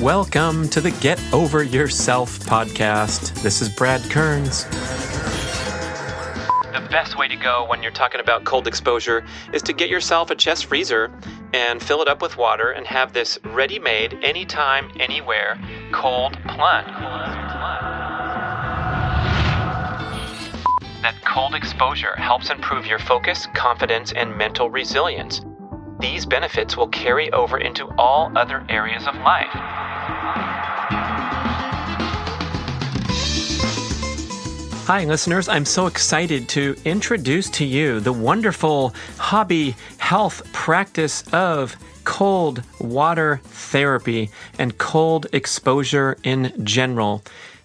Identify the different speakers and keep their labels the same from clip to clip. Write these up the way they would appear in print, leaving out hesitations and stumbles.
Speaker 1: Welcome to the Get Over Yourself podcast. This is Brad Kearns. The best way to go when you're talking about cold exposure is to get yourself a chest freezer and fill it up with water and have this ready-made, anytime, anywhere, cold plunge. That cold exposure helps improve your focus, confidence, and mental resilience. These benefits will carry over into all other areas of life. Hi, listeners. I'm so excited to introduce to you the wonderful hobby health practice of cold water therapy and cold exposure in general.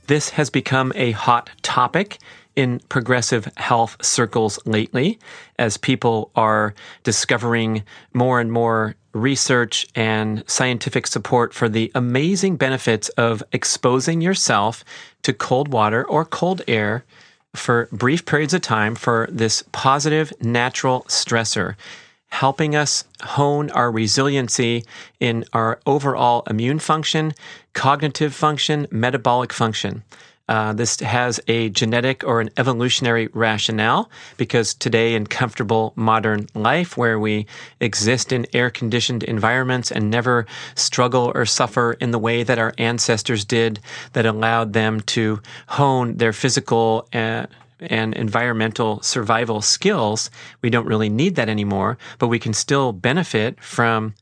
Speaker 1: This has become a hot topic in progressive health circles lately, as people are discovering more and more research and scientific support for the amazing benefits of exposing yourself to cold water or cold air for brief periods of time for this positive natural stressor, helping us hone our resiliency in our overall immune function, cognitive function, metabolic function. This has a genetic or an evolutionary rationale because today in comfortable modern life where we exist in air-conditioned environments and never struggle or suffer in the way that our ancestors did that allowed them to hone their physical and environmental survival skills, we don't really need that anymore, but we can still benefit from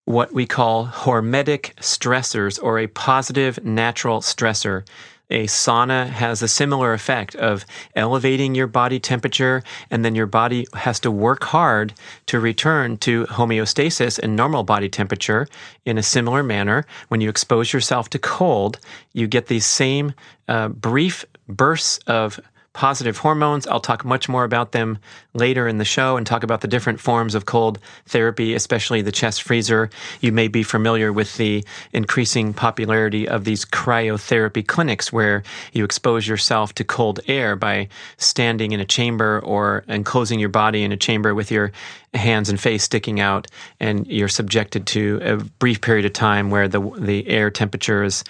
Speaker 1: what we call hormetic stressors or a positive natural stressor. A sauna has a similar effect of elevating your body temperature, and then your body has to work hard to return to homeostasis and normal body temperature in a similar manner. When you expose yourself to cold, you get these same brief bursts of positive hormones. I'll talk much more about them later in the show and talk about the different forms of cold therapy, especially the chest freezer. You may be familiar with the increasing popularity of these cryotherapy clinics where you expose yourself to cold air by standing in a chamber or enclosing your body in a chamber with your hands and face sticking out, and you're subjected to a brief period of time where the air temperature is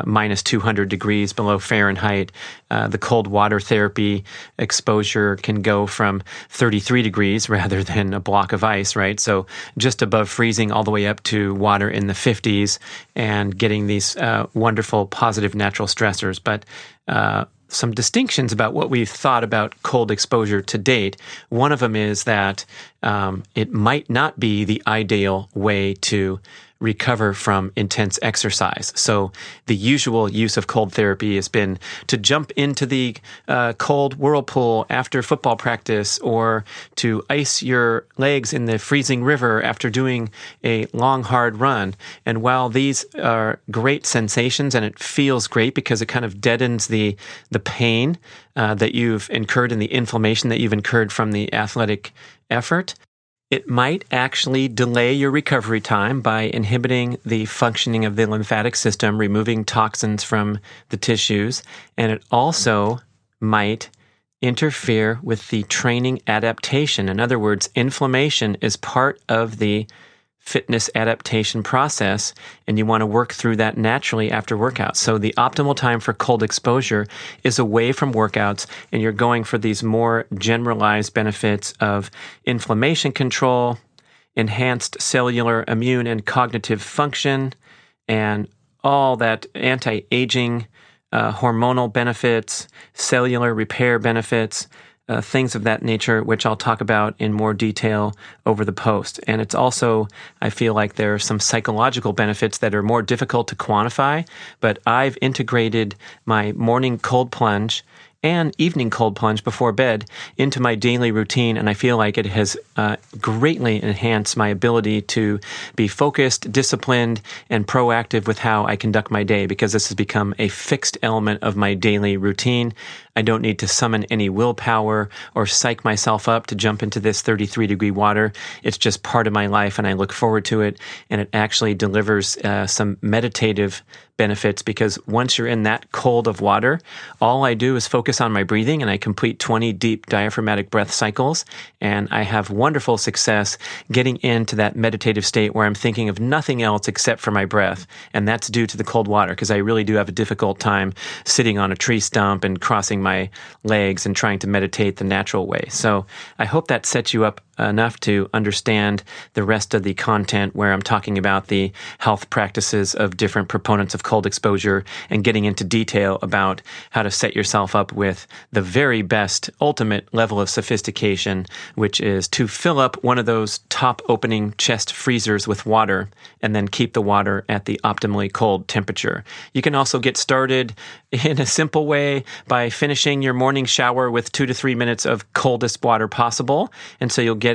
Speaker 1: minus 200 degrees below Fahrenheit. The cold water therapy exposure can go from 33 degrees rather than a block of ice, right? So just above freezing all the way up to water in the 50s and getting these wonderful positive natural stressors. But some distinctions about what we've thought about cold exposure to date. One of them is that it might not be the ideal way to recover from intense exercise. So the usual use of cold therapy has been to jump into the cold whirlpool after football practice or to ice your legs in the freezing river after doing a long, hard run. And while these are great sensations and it feels great because it kind of deadens the pain that you've incurred and the inflammation that you've incurred from the athletic effort, it might actually delay your recovery time by inhibiting the functioning of the lymphatic system, removing toxins from the tissues, and it also might interfere with the training adaptation. In other words, inflammation is part of the fitness adaptation process, and you want to work through that naturally after workouts. So the optimal time for cold exposure is away from workouts, and you're going for these more generalized benefits of inflammation control, enhanced cellular immune and cognitive function, and all that anti-aging hormonal benefits, cellular repair benefits, things of that nature, which I'll talk about in more detail over the post. And it's also, I feel like there are some psychological benefits that are more difficult to quantify, but I've integrated my morning cold plunge and evening cold plunge before bed into my daily routine, and I feel like it has greatly enhanced my ability to be focused, disciplined, and proactive with how I conduct my day because this has become a fixed element of my daily routine. I don't need to summon any willpower or psych myself up to jump into this 33-degree water. It's just part of my life, and I look forward to it, and it actually delivers some meditative benefits because once you're in that cold of water, all I do is focus on my breathing and I complete 20 deep diaphragmatic breath cycles. And I have wonderful success getting into that meditative state where I'm thinking of nothing else except for my breath. And that's due to the cold water because I really do have a difficult time sitting on a tree stump and crossing my legs and trying to meditate the natural way. So I hope that sets you up enough to understand the rest of the content where I'm talking about the health practices of different proponents of cold exposure and getting into detail about how to set yourself up with the very best ultimate level of sophistication, which is to fill up one of those top opening chest freezers with water and then keep the water at the optimally cold temperature. You can also get started in a simple way by finishing your morning shower with 2 to 3 minutes of coldest water possible. And so you'll get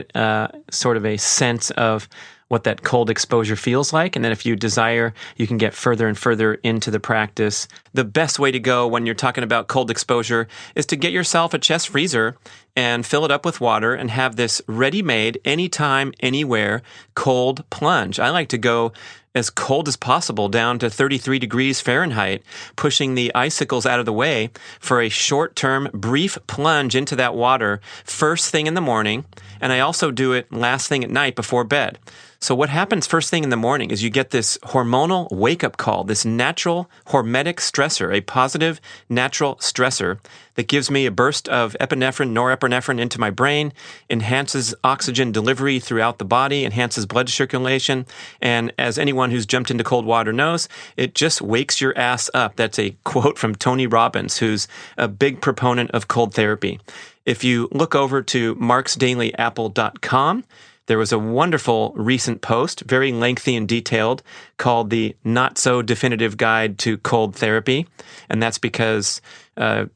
Speaker 1: sort of a sense of what that cold exposure feels like. And then if you desire, you can get further and further into the practice. The best way to go when you're talking about cold exposure is to get yourself a chest freezer and fill it up with water and have this ready-made, anytime, anywhere, cold plunge. I like to go as cold as possible, down to 33 degrees Fahrenheit, pushing the icicles out of the way for a short-term, brief plunge into that water first thing in the morning. And I also do it last thing at night before bed. So what happens first thing in the morning is you get this hormonal wake-up call, this natural hormetic stressor, a positive natural stressor that gives me a burst of epinephrine, norepinephrine into my brain, enhances oxygen delivery throughout the body, enhances blood circulation, and as anyone who's jumped into cold water knows, it just wakes your ass up. That's a quote from Tony Robbins, who's a big proponent of cold therapy. If you look over to marksdailyapple.com, there was a wonderful recent post, very lengthy and detailed, called the Not So Definitive Guide to Cold Therapy. And that's because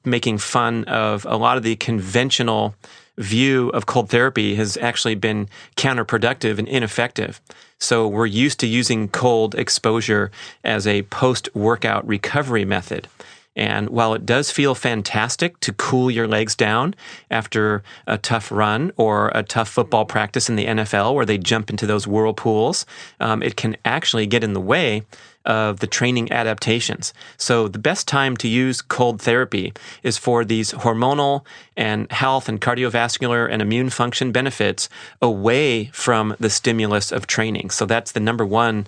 Speaker 1: making fun of a lot of the conventional view of cold therapy has actually been counterproductive and ineffective. So we're used to using cold exposure as a post-workout recovery method. And while it does feel fantastic to cool your legs down after a tough run or a tough football practice in the NFL where they jump into those whirlpools, it can actually get in the way of the training adaptations. So the best time to use cold therapy is for these hormonal and health and cardiovascular and immune function benefits away from the stimulus of training. So that's the number one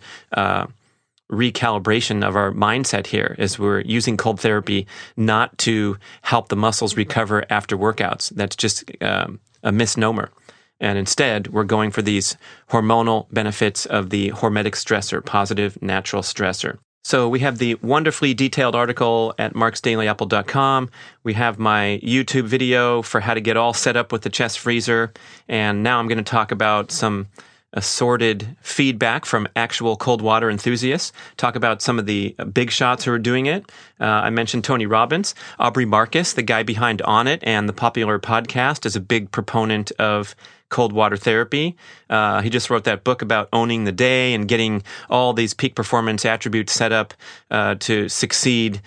Speaker 1: recalibration of our mindset here is we're using cold therapy not to help the muscles recover after workouts. That's just a misnomer. And instead, we're going for these hormonal benefits of the hormetic stressor, positive natural stressor. So we have the wonderfully detailed article at marksdailyapple.com. We have my YouTube video for how to get all set up with the chest freezer. And now I'm going to talk about some assorted feedback from actual cold water enthusiasts, talk about some of the big shots who are doing it. I mentioned Tony Robbins. Aubrey Marcus, the guy behind On It and the popular podcast, is a big proponent of cold water therapy. He just wrote that book about owning the day and getting all these peak performance attributes set up to succeed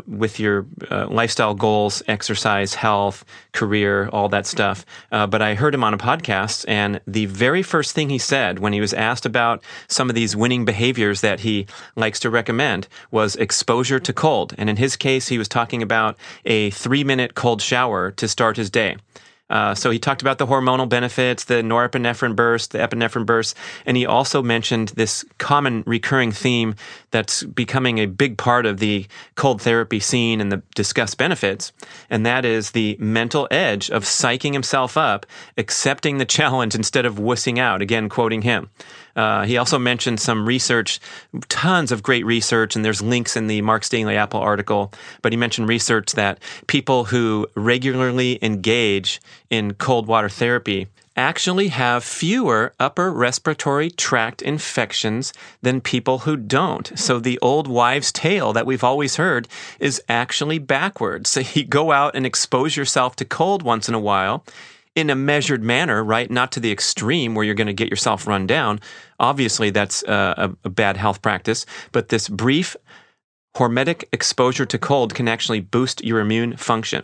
Speaker 1: with your lifestyle goals, exercise, health, career, all that stuff. But I heard him on a podcast, and the very first thing he said when he was asked about some of these winning behaviors that he likes to recommend was exposure to cold. And in his case, he was talking about a 3-minute cold shower to start his day. So he talked about the hormonal benefits, the norepinephrine burst, the epinephrine burst, and he also mentioned this common recurring theme that's becoming a big part of the cold therapy scene and the discussed benefits, and that is the mental edge of psyching himself up, accepting the challenge instead of wussing out, again, quoting him. He also mentioned some research, tons of great research, and there's links in the Mark's Daily Apple article, but he mentioned research that people who regularly engage in cold water therapy actually have fewer upper respiratory tract infections than people who don't. So the old wives' tale that we've always heard is actually backwards. So you go out and expose yourself to cold once in a while, in a measured manner, right? Not to the extreme where you're going to get yourself run down. Obviously, that's a bad health practice. But this brief hormetic exposure to cold can actually boost your immune function.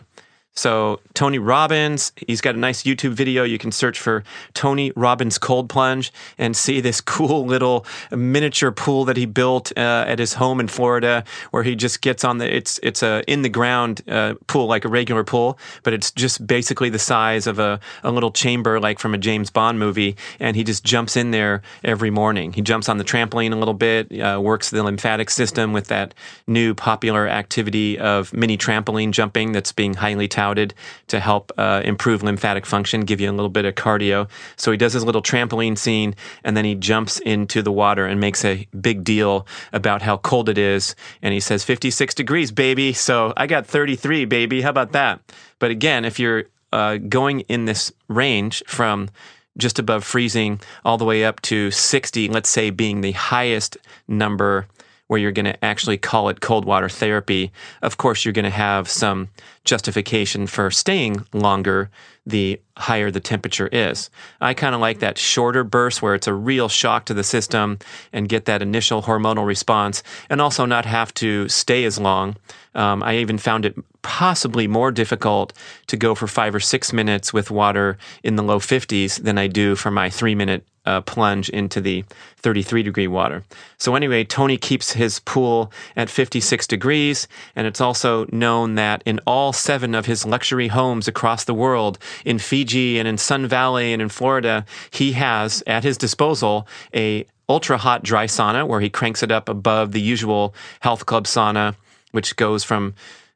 Speaker 1: So Tony Robbins, he's got a nice YouTube video. You can search for Tony Robbins cold plunge and see this cool little miniature pool that he built at his home in Florida, where he just gets on it's a in the ground pool, like a regular pool, but it's just basically the size of a little chamber, like from a James Bond movie, and he just jumps in there every morning. He jumps on the trampoline a little bit, works the lymphatic system with that new popular activity of mini trampoline jumping that's being highly touted to help improve lymphatic function, give you a little bit of cardio. So he does his little trampoline scene, and then he jumps into the water and makes a big deal about how cold it is. And he says, 56 degrees, baby. So I got 33, baby. How about that? But again, if you're going in this range from just above freezing all the way up to 60, let's say being the highest number where you're going to actually call it cold water therapy, of course, you're going to have some justification for staying longer the higher the temperature is. I kind of like that shorter burst where it's a real shock to the system and get that initial hormonal response, and also not have to stay as long. I even found it possibly more difficult to go for 5 or 6 minutes with water in the low 50s than I do for my 3-minute plunge into the 33-degree water. So anyway, Tony keeps his pool at 56 degrees, and it's also known that in all 7 of his luxury homes across the world, in Fiji and in Sun Valley and in Florida, he has at his disposal a ultra-hot dry sauna where he cranks it up above the usual health club sauna, which goes from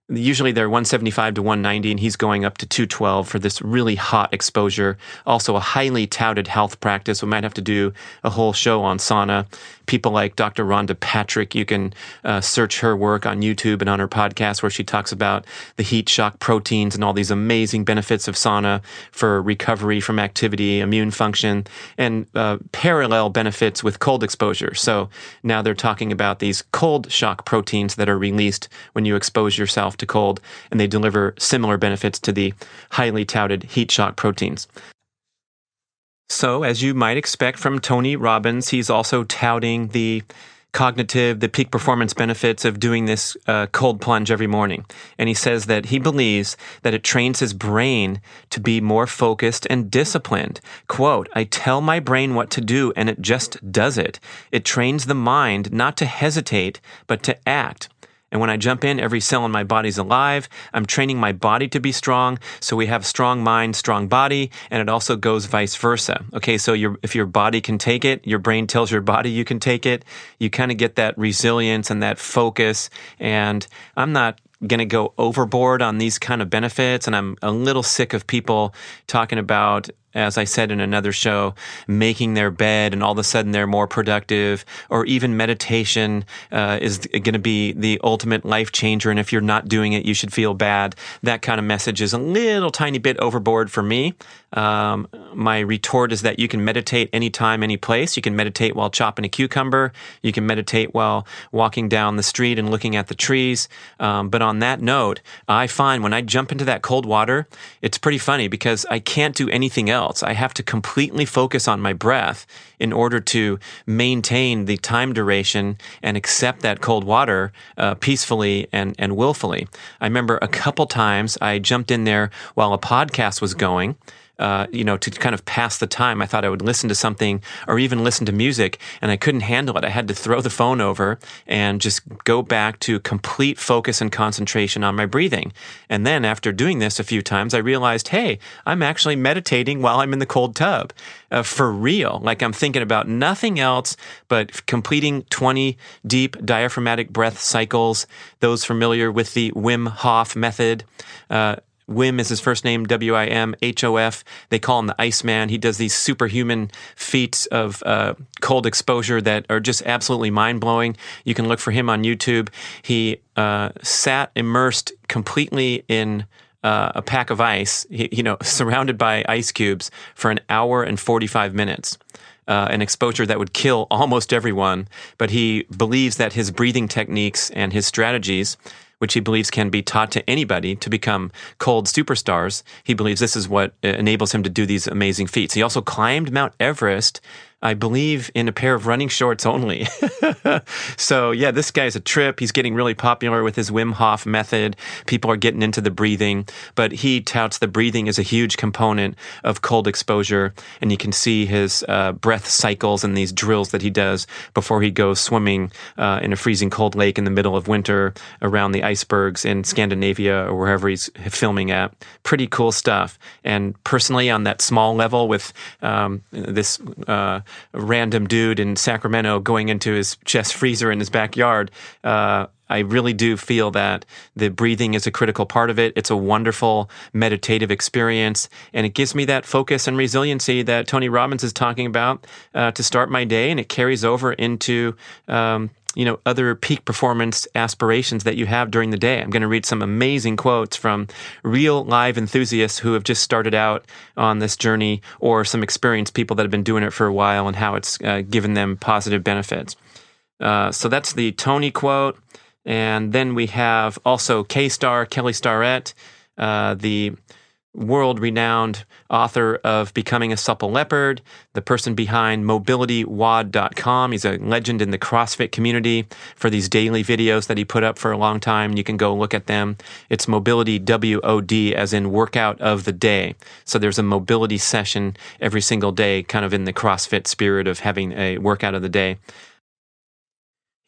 Speaker 1: usually they're 175 to 190, and he's going up to 212 for this really hot exposure. Also a highly touted health practice. We might have to do a whole show on sauna. People like Dr. Rhonda Patrick, you can search her work on YouTube and on her podcast where she talks about the heat shock proteins and all these amazing benefits of sauna for recovery from activity, immune function, and parallel benefits with cold exposure. So now they're talking about these cold shock proteins that are released when you expose yourself to cold, and they deliver similar benefits to the highly touted heat shock proteins. So, as you might expect from Tony Robbins, he's also touting the peak performance benefits of doing this cold plunge every morning. And he says that he believes that it trains his brain to be more focused and disciplined. Quote, I tell my brain what to do and it just does it. It trains the mind not to hesitate, but to act. And when I jump in, every cell in my body's alive. I'm training my body to be strong. So we have strong mind, strong body, and it also goes vice versa. Okay, so if your body can take it, your brain tells your body you can take it. You kind of get that resilience and that focus. And I'm not going to go overboard on these kind of benefits. And I'm a little sick of people talking about, as I said in another show, making their bed and all of a sudden they're more productive, or even meditation is going to be the ultimate life changer. And if you're not doing it, you should feel bad. That kind of message is a little tiny bit overboard for me. My retort is that you can meditate anytime, any place. You can meditate while chopping a cucumber. You can meditate while walking down the street and looking at the trees. But on that note, I find when I jump into that cold water, it's pretty funny because I can't do anything else. I have to completely focus on my breath in order to maintain the time duration and accept that cold water peacefully and willfully. I remember a couple times I jumped in there while a podcast was going, to kind of pass the time. I thought I would listen to something or even listen to music, and I couldn't handle it. I had to throw the phone over and just go back to complete focus and concentration on my breathing. And then after doing this a few times, I realized, hey, I'm actually meditating while I'm in the cold tub. For real. Like I'm thinking about nothing else but completing 20 deep diaphragmatic breath cycles. Those familiar with the Wim Hof Method, Wim is his first name, W-I-M-H-O-F. They call him the Iceman. He does these superhuman feats of cold exposure that are just absolutely mind-blowing. You can look for him on YouTube. He sat immersed completely in a pack of ice, surrounded by ice cubes for an hour and 45 minutes. An exposure that would kill almost everyone. But he believes that his breathing techniques and his strategies, which he believes can be taught to anybody to become cold superstars. He believes this is what enables him to do these amazing feats. He also climbed Mount Everest I believe, in a pair of running shorts only. So yeah, this guy's a trip. He's getting really popular with his Wim Hof method. People are getting into the breathing, but he touts the breathing as a huge component of cold exposure. And you can see his breath cycles and these drills that he does before he goes swimming in a freezing cold lake in the middle of winter around the icebergs in Scandinavia or wherever he's filming at. Pretty cool stuff. And personally, on that small level with this random dude in Sacramento going into his chest freezer in his backyard, I really do feel that the breathing is a critical part of it. It's a wonderful meditative experience, and it gives me that focus and resiliency that Tony Robbins is talking about to start my day, and it carries over into other peak performance aspirations that you have during the day. I'm going to read some amazing quotes from real live enthusiasts who have just started out on this journey, or some experienced people that have been doing it for a while and how it's given them positive benefits. So that's the Tony quote. And then we have also K-Star, Kelly Starrett, the world-renowned author of Becoming a Supple Leopard, the person behind MobilityWOD.com. He's a legend in the CrossFit community for these daily videos that he put up for a long time. You can go look at them. It's Mobility, WOD, as in workout of the day. So there's a mobility session every single day, kind of in the CrossFit spirit of having a workout of the day.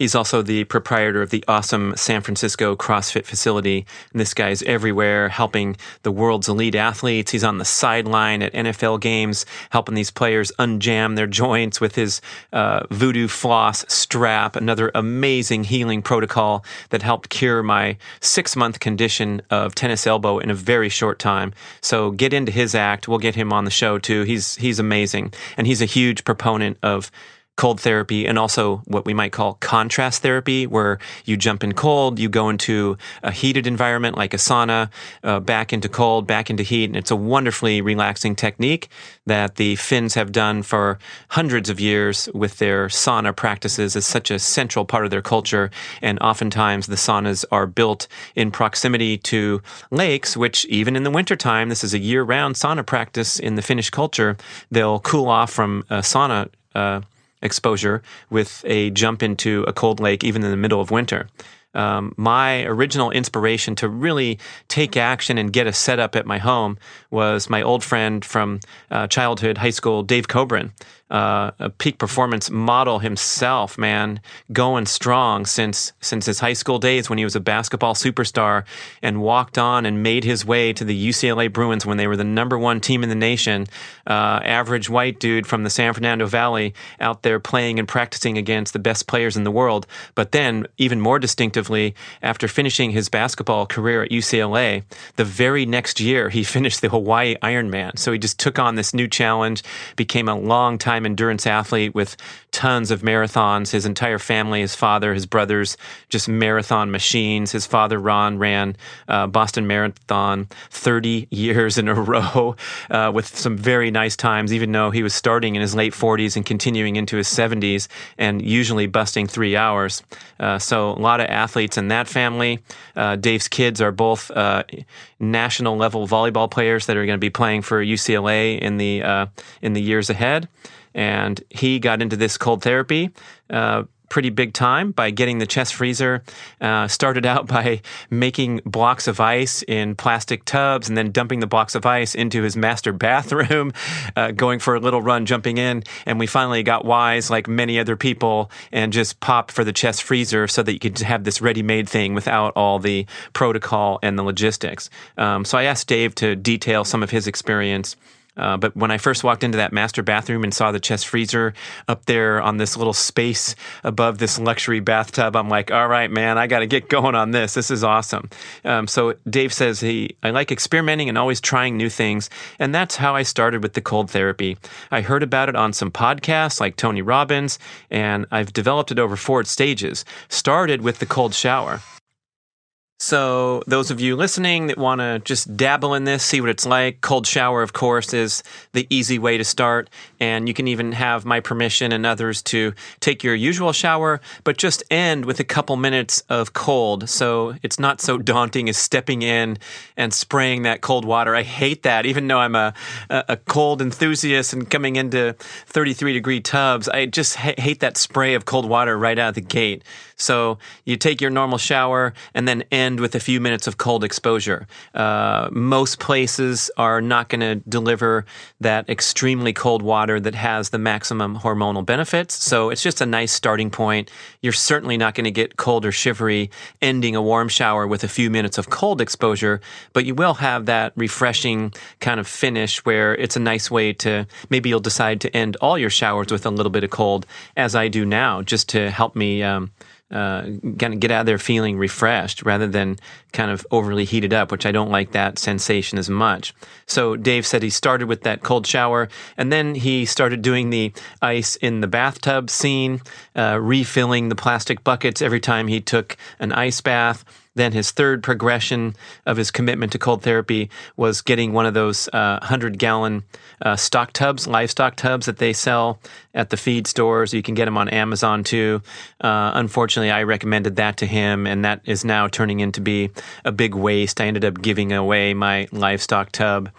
Speaker 1: He's also the proprietor of the awesome San Francisco CrossFit facility. And this guy's everywhere, helping the world's elite athletes. He's on the sideline at NFL games, helping these players unjam their joints with his voodoo floss strap, another amazing healing protocol that helped cure my 6-month condition of tennis elbow in a very short time. So get into his act. We'll get him on the show too. He's amazing. And he's a huge proponent of cold therapy, and also what we might call contrast therapy, where you jump in cold, you go into a heated environment like a sauna, back into cold, back into heat. And it's a wonderfully relaxing technique that the Finns have done for hundreds of years with their sauna practices as such a central part of their culture. And oftentimes the saunas are built in proximity to lakes, which even in the wintertime, this is a year-round sauna practice in the Finnish culture, they'll cool off from a sauna exposure with a jump into a cold lake, even in the middle of winter. My original inspiration to really take action and get a setup at my home was my old friend from childhood, high school, Dave Cobran, a peak performance model himself, man, going strong since his high school days when he was a basketball superstar, and walked on and made his way to the UCLA Bruins when they were the #1 team in the nation. Average white dude from the San Fernando Valley out there playing and practicing against the best players in the world. But then, even more distinctively, after finishing his basketball career at UCLA, the very next year he finished the Hawaii Ironman. So he just took on this new challenge, became a long-time endurance athlete with tons of marathons. His entire family, his father, his brothers, just marathon machines. His father, Ron, ran Boston Marathon 30 years in a row with some very nice times, even though he was starting in his late 40s and continuing into his 70s and usually busting 3 hours. So a lot of athletes in that family. Dave's kids are both national level volleyball players that are going to be playing for UCLA in the years ahead. And he got into this cold therapy pretty big time by getting the chest freezer. Started out by making blocks of ice in plastic tubs and then dumping the blocks of ice into his master bathroom, going for a little run, jumping in. And we finally got wise, like many other people, and just popped for the chest freezer so that you could have this ready-made thing without all the protocol and the logistics. So I asked Dave to detail some of his experience. But when I first walked into that master bathroom and saw the chest freezer up there on this little space above this luxury bathtub, I'm like, all right, man, I got to get going on this. This is awesome. So Dave says I like experimenting and always trying new things. And that's how I started with the cold therapy. I heard about it on some podcasts like Tony Robbins, and I've developed it over 4 stages. Started with the cold shower. So those of you listening that want to just dabble in this, see what it's like, cold shower, of course, is the easy way to start. And you can even have my permission and others to take your usual shower, but just end with a couple minutes of cold. So it's not so daunting as stepping in and spraying that cold water. I hate that. Even though I'm a cold enthusiast and coming into 33-degree tubs, I just hate that spray of cold water right out of the gate. So you take your normal shower and then end with a few minutes of cold exposure. Most places are not going to deliver that extremely cold water that has the maximum hormonal benefits. So it's just a nice starting point. You're certainly not going to get cold or shivery ending a warm shower with a few minutes of cold exposure, but you will have that refreshing kind of finish where it's a nice way to, maybe you'll decide to end all your showers with a little bit of cold, as I do now, just to help me kind of get out of there feeling refreshed rather than kind of overly heated up, which I don't like that sensation as much. So Dave said he started with that cold shower, and then he started doing the ice in the bathtub scene, refilling the plastic buckets every time he took an ice bath. Then his third progression of his commitment to cold therapy was getting one of those 100-gallon stock tubs, livestock tubs that they sell at the feed stores. You can get them on Amazon too. Unfortunately, I recommended that to him, and that is now turning into be a big waste. I ended up giving away my livestock tub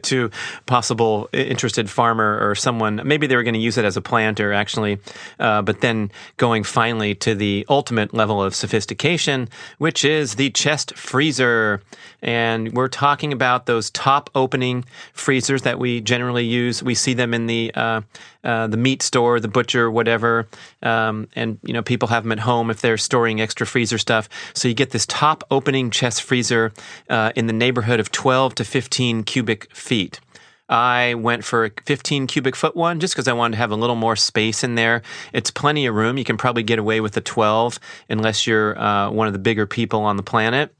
Speaker 1: to possible interested farmer or someone. Maybe they were going to use it as a planter, actually, but then going finally to the ultimate level of sophistication, which is the chest freezer. And we're talking about those top opening freezers that we generally use. We see them in the meat store, the butcher, whatever. And, you know, people have them at home if they're storing extra freezer stuff. So you get this top opening chest freezer in the neighborhood of 12 to 15 cubic feet. I went for a 15 cubic foot one just because I wanted to have a little more space in there. It's plenty of room. You can probably get away with the 12 unless you're one of the bigger people on the planet.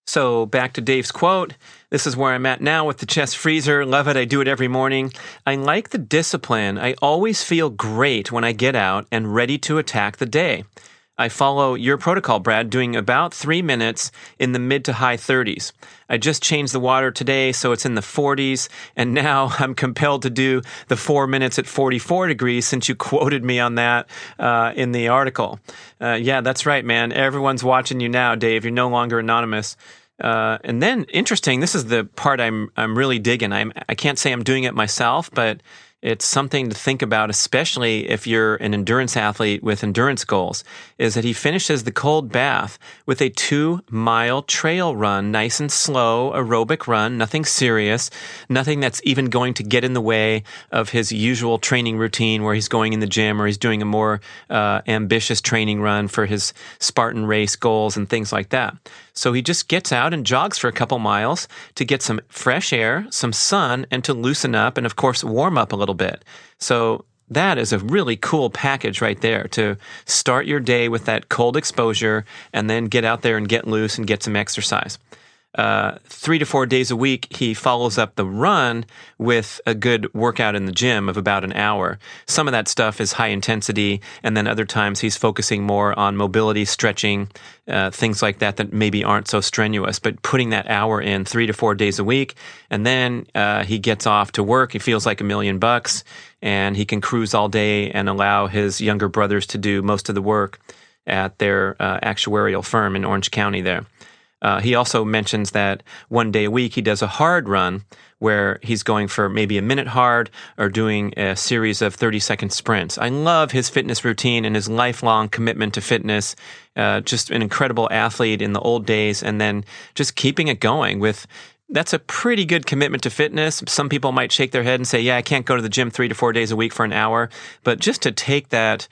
Speaker 1: So back to Dave's quote. This is where I'm at now with the chest freezer. Love it. I do it every morning. I like the discipline. I always feel great when I get out and ready to attack the day. I follow your protocol, Brad, doing about 3 minutes in the mid to high 30s. I just changed the water today, so it's in the 40s, and now I'm compelled to do the 4 minutes at 44 degrees since you quoted me on that in the article. Yeah, that's right, man. Everyone's watching you now, Dave. You're no longer anonymous. And then, interesting, this is the part I'm really digging. I can't say I'm doing it myself, but it's something to think about, especially if you're an endurance athlete with endurance goals, is that he finishes the cold bath with a 2-mile trail run, nice and slow, aerobic run, nothing serious, nothing that's even going to get in the way of his usual training routine where he's going in the gym or he's doing a more ambitious training run for his Spartan race goals and things like that. So he just gets out and jogs for a couple miles to get some fresh air, some sun, and to loosen up and, of course, warm up a little bit. So that is a really cool package right there to start your day with that cold exposure and then get out there and get loose and get some exercise. 3 to 4 days a week, he follows up the run with a good workout in the gym of about an hour. Some of that stuff is high intensity, and then other times he's focusing more on mobility, stretching, things like that maybe aren't so strenuous, but putting that hour in 3 to 4 days a week, and then he gets off to work. He feels like $1,000,000, and he can cruise all day and allow his younger brothers to do most of the work at their actuarial firm in Orange County there. He also mentions that 1 day a week he does a hard run where he's going for maybe a minute hard or doing a series of 30-second sprints. I love his fitness routine and his lifelong commitment to fitness. Just an incredible athlete in the old days, and then just keeping it going with. That's a pretty good commitment to fitness. Some people might shake their head and say, yeah, I can't go to the gym 3 to 4 days a week for an hour. But just to take that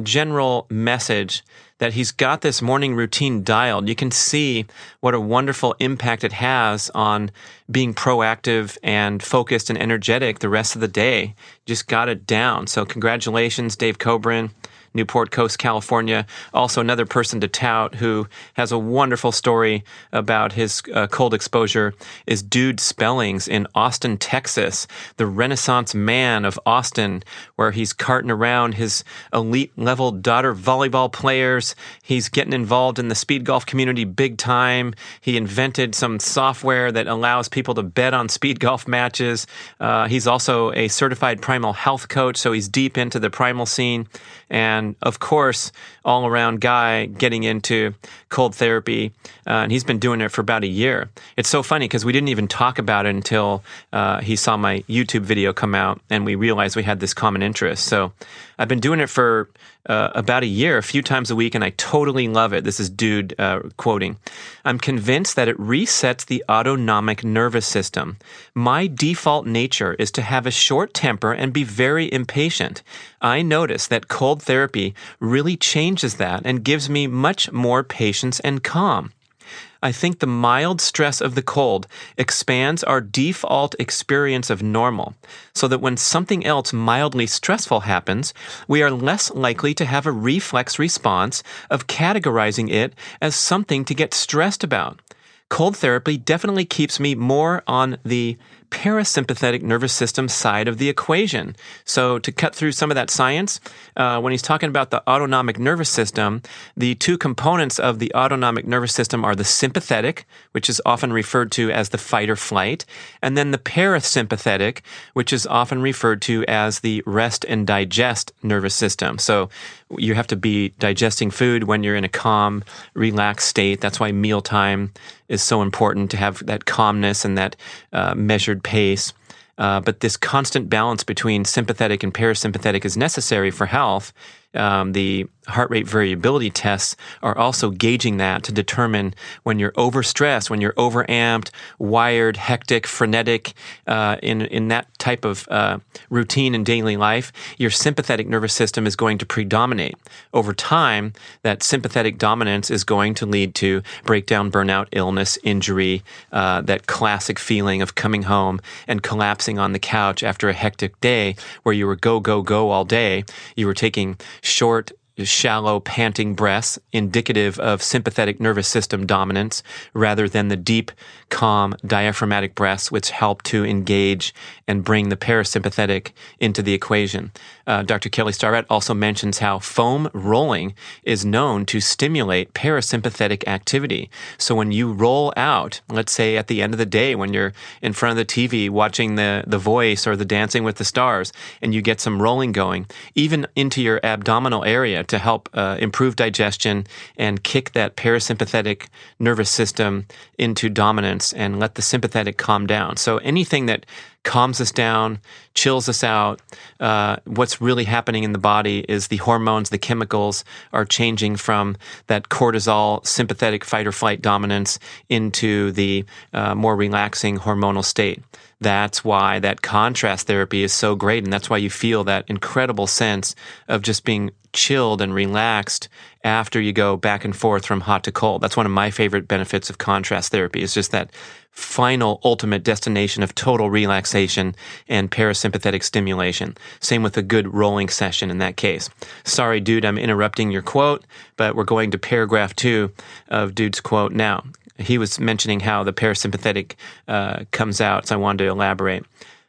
Speaker 1: general message that he's got this morning routine dialed, you can see what a wonderful impact it has on being proactive and focused and energetic the rest of the day. Just got it down. So congratulations, Dave Cobran. Newport Coast, California. Also another person to tout who has a wonderful story about his cold exposure is Dude Spellings in Austin, Texas, the Renaissance man of Austin, where he's carting around his elite level daughter volleyball players. He's getting involved in the speed golf community big time. He invented some software that allows people to bet on speed golf matches. He's also a certified primal health coach, so he's deep into the primal scene. And of course, all around guy getting into cold therapy. And he's been doing it for about a year. It's so funny because we didn't even talk about it until he saw my YouTube video come out and we realized we had this common interest. So I've been doing it for about a year, a few times a week, and I totally love it. This is Dude quoting. I'm convinced that it resets the autonomic nervous system. My default nature is to have a short temper and be very impatient. I notice that cold therapy really changes that and gives me much more patience and calm. I think the mild stress of the cold expands our default experience of normal, so that when something else mildly stressful happens, we are less likely to have a reflex response of categorizing it as something to get stressed about. Cold therapy definitely keeps me more on the parasympathetic nervous system side of the equation. So to cut through some of that science, when he's talking about the autonomic nervous system, the two components of the autonomic nervous system are the sympathetic, which is often referred to as the fight or flight, and then the parasympathetic, which is often referred to as the rest and digest nervous system. So you have to be digesting food when you're in a calm, relaxed state. That's why mealtime is so important, to have that calmness and that measured pace. But this constant balance between sympathetic and parasympathetic is necessary for health. The heart rate variability tests are also gauging that to determine when you're overstressed, when you're overamped, wired, hectic, frenetic, in that type of routine in daily life, your sympathetic nervous system is going to predominate. Over time, that sympathetic dominance is going to lead to breakdown, burnout, illness, injury, that classic feeling of coming home and collapsing on the couch after a hectic day where you were go, go, go all day. You were taking short, shallow, panting breaths indicative of sympathetic nervous system dominance rather than the deep, calm, diaphragmatic breaths which help to engage and bring the parasympathetic into the equation. Dr. Kelly Starrett also mentions how foam rolling is known to stimulate parasympathetic activity. So when you roll out, let's say at the end of the day when you're in front of the TV watching The Voice or the Dancing with the Stars, and you get some rolling going, even into your abdominal area to help improve digestion and kick that parasympathetic nervous system into dominance and let the sympathetic calm down. So anything that calms us down, chills us out. What's really happening in the body is the hormones, the chemicals are changing from that cortisol, sympathetic fight or flight dominance into the more relaxing hormonal state. That's why that contrast therapy is so great, and that's why you feel that incredible sense of just being chilled and relaxed after you go back and forth from hot to cold. That's one of my favorite benefits of contrast therapy. It's just that final ultimate destination of total relaxation and parasympathetic stimulation. Same with a good rolling session in that case. Sorry, Dude, I'm interrupting your quote, but we're going to paragraph 2 of Dude's quote now. He was mentioning how the parasympathetic comes out, so I wanted to elaborate.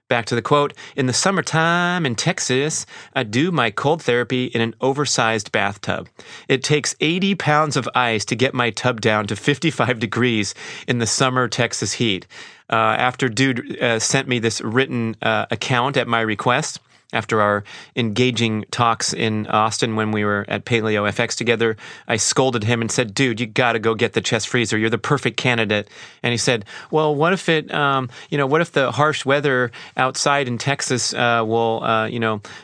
Speaker 1: Back to the quote. In the summertime in Texas, I do my cold therapy in an oversized bathtub. It takes 80 pounds of ice to get my tub down to 55 degrees in the summer Texas heat. After Dude sent me this written account at my request, after our engaging talks in Austin when we were at Paleo FX together, I scolded him and said, "Dude, you got to go get the chest freezer. You're the perfect candidate." And he said, "Well, what if it, what if the harsh weather outside in Texas will,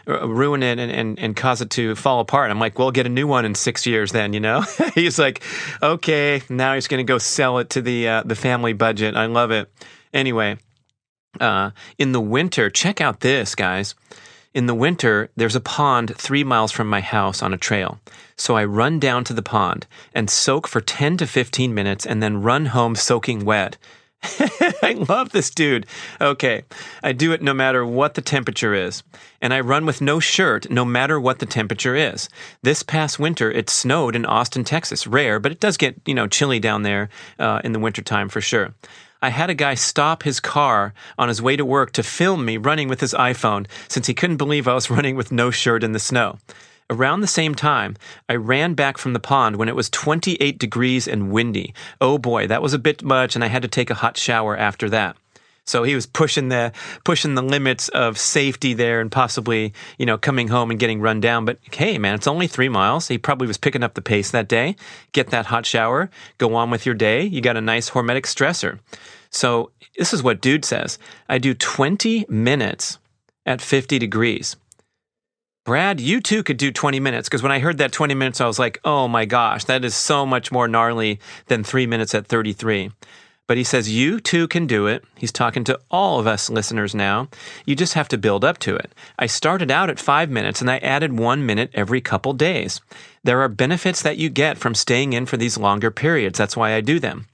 Speaker 1: ruin it and cause it to fall apart?" I'm like, "Well, get a new one in 6 years then, He's like, "Okay." Now he's going to go sell it to the family budget. I love it. Anyway, in the winter, check out this, guys. In the winter, there's a pond 3 miles from my house on a trail. So I run down to the pond and soak for 10 to 15 minutes and then run home soaking wet. I love this dude. Okay, I do it no matter what the temperature is. And I run with no shirt no matter what the temperature is. This past winter, it snowed in Austin, Texas. Rare, but it does get, chilly down there in the wintertime for sure. I had a guy stop his car on his way to work to film me running with his iPhone since he couldn't believe I was running with no shirt in the snow. Around the same time, I ran back from the pond when it was 28 degrees and windy. Oh boy, that was a bit much, and I had to take a hot shower after that. So he was pushing the limits of safety there and possibly, coming home and getting run down. But hey, man, it's only 3 miles. He probably was picking up the pace that day. Get that hot shower, go on with your day. You got a nice hormetic stressor. So this is what dude says. I do 20 minutes at 50 degrees. Brad, you too could do 20 minutes, because when I heard that 20 minutes, I was like, oh my gosh, that is so much more gnarly than 3 minutes at 33. But he says you too can do it. He's talking to all of us listeners now. You just have to build up to it. I started out at 5 minutes and I added 1 minute every couple days. There are benefits that you get from staying in for these longer periods. That's why I do them.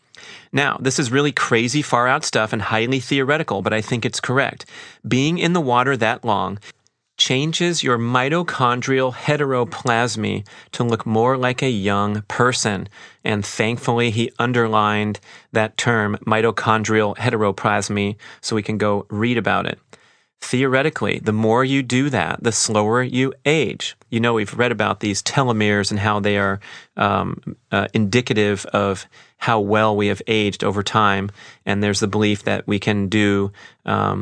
Speaker 1: Now, this is really crazy far out stuff and highly theoretical, but I think it's correct. Being in the water that long changes your mitochondrial heteroplasmy to look more like a young person. And thankfully, he underlined that term, mitochondrial heteroplasmy, so we can go read about it. Theoretically, the more you do that, the slower you age. We've read about these telomeres and how they are indicative of how well we have aged over time. And there's the belief that we can do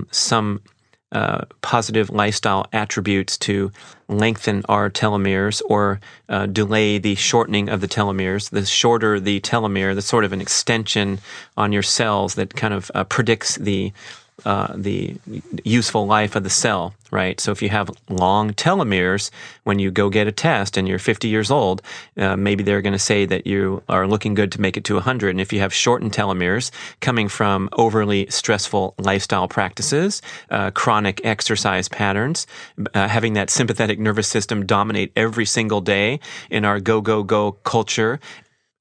Speaker 1: some positive lifestyle attributes to lengthen our telomeres or delay the shortening of the telomeres. The shorter the telomere, the sort of an extension on your cells that kind of predicts the useful life of the cell, right? So if you have long telomeres, when you go get a test and you're 50 years old, maybe they're going to say that you are looking good to make it to 100. And if you have shortened telomeres coming from overly stressful lifestyle practices, chronic exercise patterns, having that sympathetic nervous system dominate every single day in our go, go, go culture,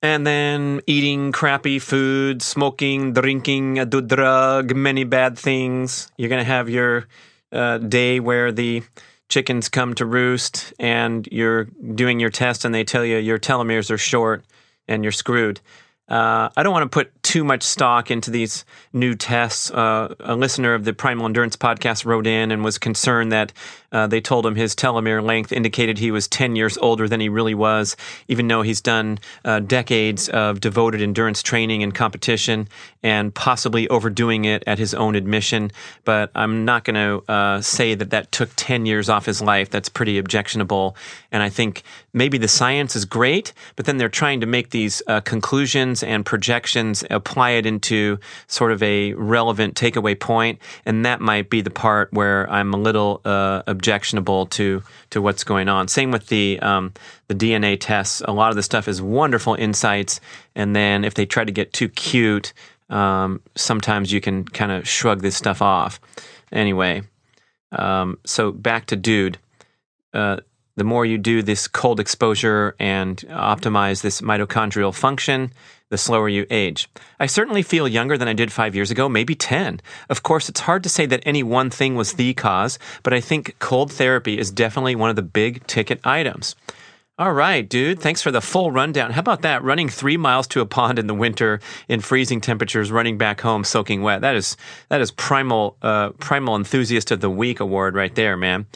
Speaker 1: and then eating crappy food, smoking, drinking, do drug, many bad things. You're going to have your day where the chickens come to roost and you're doing your test and they tell you your telomeres are short and you're screwed. I don't want to put too much stock into these new tests. A listener of the Primal Endurance podcast wrote in and was concerned that they told him his telomere length indicated he was 10 years older than he really was, even though he's done decades of devoted endurance training and competition and possibly overdoing it at his own admission. But I'm not going to say that took 10 years off his life. That's pretty objectionable. And I think maybe the science is great, but then they're trying to make these conclusions and projections, apply it into sort of a relevant takeaway point, and that might be the part where I'm a little objectionable to what's going on. Same with the DNA tests. A lot of the stuff is wonderful insights, and then if they try to get too cute, sometimes you can kind of shrug this stuff off. Anyway, so back to dude. The more you do this cold exposure and optimize this mitochondrial function, the slower you age. I certainly feel younger than I did 5 years ago, maybe 10. Of course, it's hard to say that any one thing was the cause, but I think cold therapy is definitely one of the big ticket items. All right, dude. Thanks for the full rundown. How about that? Running 3 miles to a pond in the winter in freezing temperatures, running back home soaking wet. That is primal enthusiast of the week award right there, man.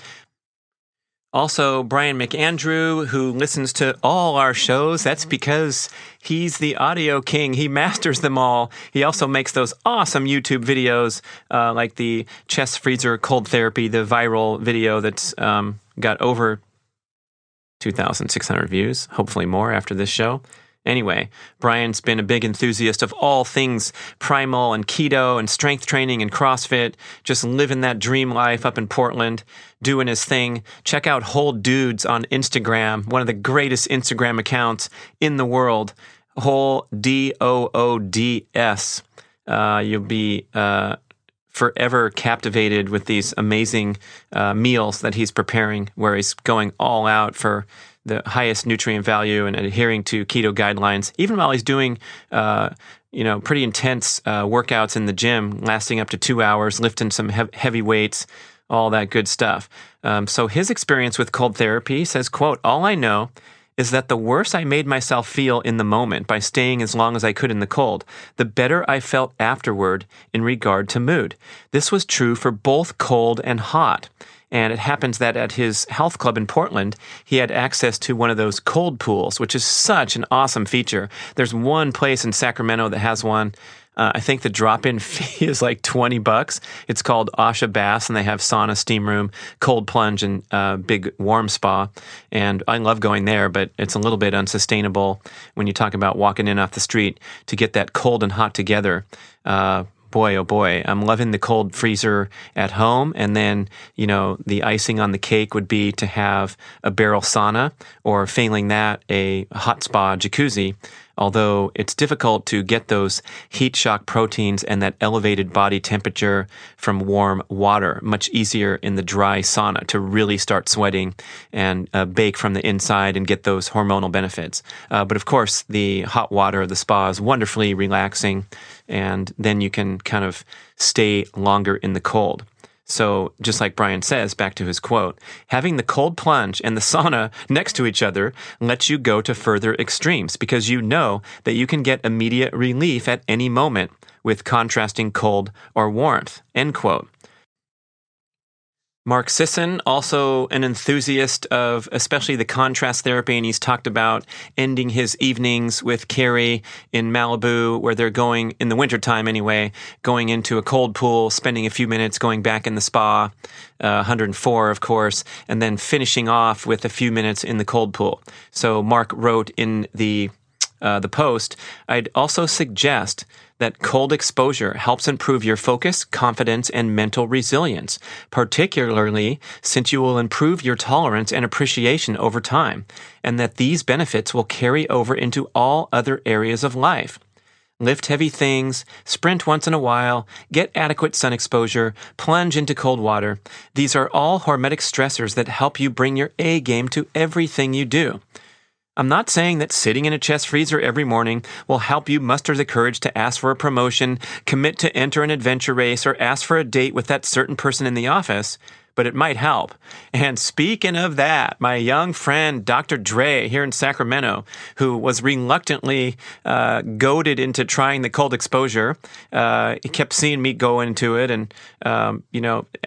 Speaker 1: Also, Brian McAndrew, who listens to all our shows. That's because he's the audio king. He masters them all. He also makes those awesome YouTube videos, like the chest freezer cold therapy, the viral video that's got over 2,600 views, hopefully more after this show. Anyway, Brian's been a big enthusiast of all things primal and keto and strength training and CrossFit, just living that dream life up in Portland, doing his thing. Check out Whole Dudes on Instagram, one of the greatest Instagram accounts in the world, Whole DOODS. You'll be forever captivated with these amazing meals that he's preparing, where he's going all out for the highest nutrient value and adhering to keto guidelines, even while he's doing pretty intense workouts in the gym, lasting up to 2 hours, lifting some heavy weights, all that good stuff. So his experience with cold therapy says, quote, "All I know is that the worse I made myself feel in the moment by staying as long as I could in the cold, the better I felt afterward in regard to mood. This was true for both cold and hot." And it happens that at his health club in Portland, he had access to one of those cold pools, which is such an awesome feature. There's one place in Sacramento that has one. I think the drop-in fee is like $20. It's called Asha Baths, and they have sauna, steam room, cold plunge, and big warm spa. And I love going there, but it's a little bit unsustainable when you talk about walking in off the street to get that cold and hot together. Boy, oh boy, I'm loving the cold freezer at home. And then, the icing on the cake would be to have a barrel sauna, or failing that, a hot spa jacuzzi. Although it's difficult to get those heat shock proteins and that elevated body temperature from warm water. Much easier in the dry sauna to really start sweating and bake from the inside and get those hormonal benefits. But of course, the hot water of the spa is wonderfully relaxing, and then you can kind of stay longer in the cold. So just like Brian says, back to his quote, having the cold plunge and the sauna next to each other lets you go to further extremes because you know that you can get immediate relief at any moment with contrasting cold or warmth, end quote. Mark Sisson, also an enthusiast of especially the contrast therapy, and he's talked about ending his evenings with Carrie in Malibu, where they're going, in the wintertime anyway, going into a cold pool, spending a few minutes, going back in the spa, 104, of course, and then finishing off with a few minutes in the cold pool. So Mark wrote in the post, "I'd also suggest that cold exposure helps improve your focus, confidence, and mental resilience, particularly since you will improve your tolerance and appreciation over time, and that these benefits will carry over into all other areas of life. Lift heavy things, sprint once in a while, get adequate sun exposure, plunge into cold water. These are all hormetic stressors that help you bring your A game to everything you do. I'm not saying that sitting in a chest freezer every morning will help you muster the courage to ask for a promotion, commit to enter an adventure race, or ask for a date with that certain person in the office, but it might help. And speaking of that, my young friend, Dr. Dre, here in Sacramento, who was reluctantly goaded into trying the cold exposure, he kept seeing me go into it and,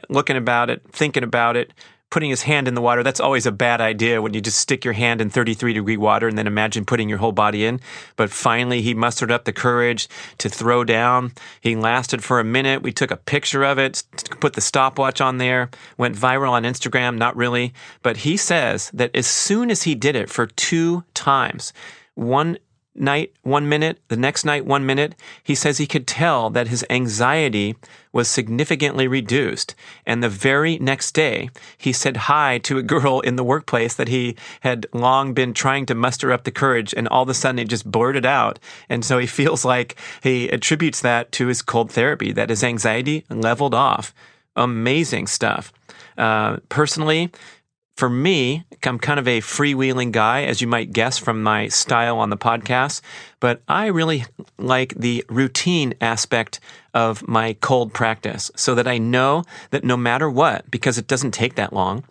Speaker 1: looking about it, thinking about it, putting his hand in the water. That's always a bad idea when you just stick your hand in 33-degree water and then imagine putting your whole body in. But finally, he mustered up the courage to throw down. He lasted for a minute. We took a picture of it, put the stopwatch on there, went viral on Instagram. Not really. But he says that as soon as he did it for 2 times, one night, 1 minute, the next night, 1 minute, he says he could tell that his anxiety was significantly reduced. And the very next day, he said hi to a girl in the workplace that he had long been trying to muster up the courage, and all of a sudden it just blurted out. And so he feels like he attributes that to his cold therapy, that his anxiety leveled off. Amazing stuff. Personally, for me, I'm kind of a freewheeling guy, as you might guess from my style on the podcast, but I really like the routine aspect of my cold practice so that I know that no matter what, because it doesn't take that long,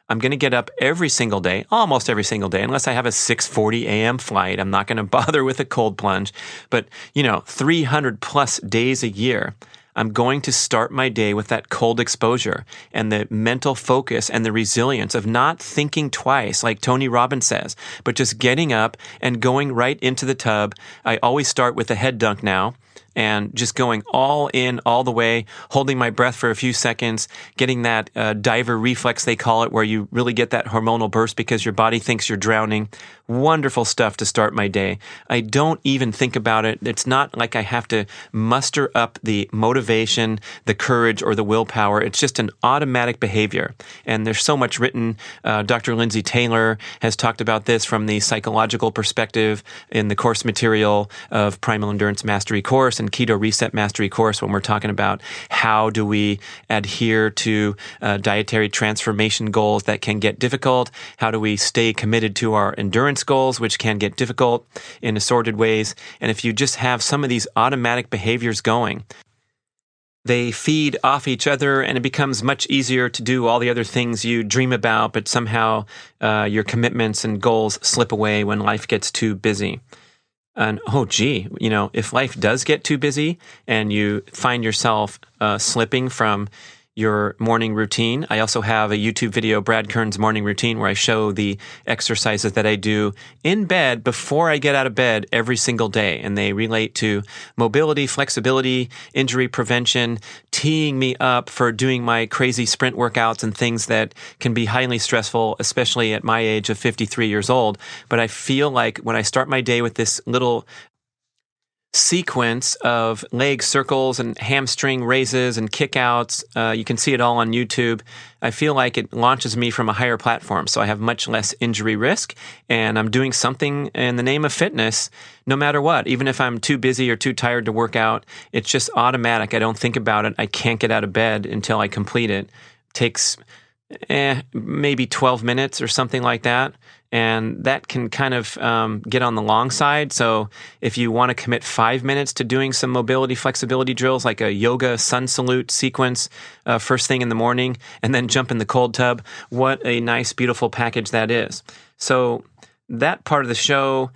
Speaker 1: I'm going to get up every single day, almost every single day, unless I have a 6:40 a.m. flight. I'm not going to bother with a cold plunge, but 300 plus days a year, I'm going to start my day with that cold exposure and the mental focus and the resilience of not thinking twice, like Tony Robbins says, but just getting up and going right into the tub. I always start with a head dunk now, and just going all in, all the way, holding my breath for a few seconds, getting that diver reflex, they call it, where you really get that hormonal burst because your body thinks you're drowning. Wonderful stuff to start my day. I don't even think about it. It's not like I have to muster up the motivation, the courage, or the willpower. It's just an automatic behavior. And there's so much written. Dr. Lindsay Taylor has talked about this from the psychological perspective in the course material of Primal Endurance Mastery course. And and Keto Reset Mastery course when we're talking about how do we adhere to dietary transformation goals that can get difficult, how do we stay committed to our endurance goals, which can get difficult in assorted ways. And if you just have some of these automatic behaviors going, they feed off each other, and it becomes much easier to do all the other things you dream about, but somehow your commitments and goals slip away when life gets too busy. And if life does get too busy and you find yourself slipping from your morning routine, I also have a YouTube video, Brad Kern's morning routine, where I show the exercises that I do in bed before I get out of bed every single day. And they relate to mobility, flexibility, injury prevention, teeing me up for doing my crazy sprint workouts and things that can be highly stressful, especially at my age of 53 years old. But I feel like when I start my day with this little sequence of leg circles and hamstring raises and kickouts. You can see it all on YouTube. I feel like it launches me from a higher platform, so I have much less injury risk, and I'm doing something in the name of fitness no matter what. Even if I'm too busy or too tired to work out, it's just automatic. I don't think about it. I can't get out of bed until I complete it. It takes maybe 12 minutes or something like that. And that can kind of get on the long side. So if you want to commit 5 minutes to doing some mobility flexibility drills, like a yoga sun salute sequence first thing in the morning, and then jump in the cold tub, what a nice, beautiful package that is. So that part of the show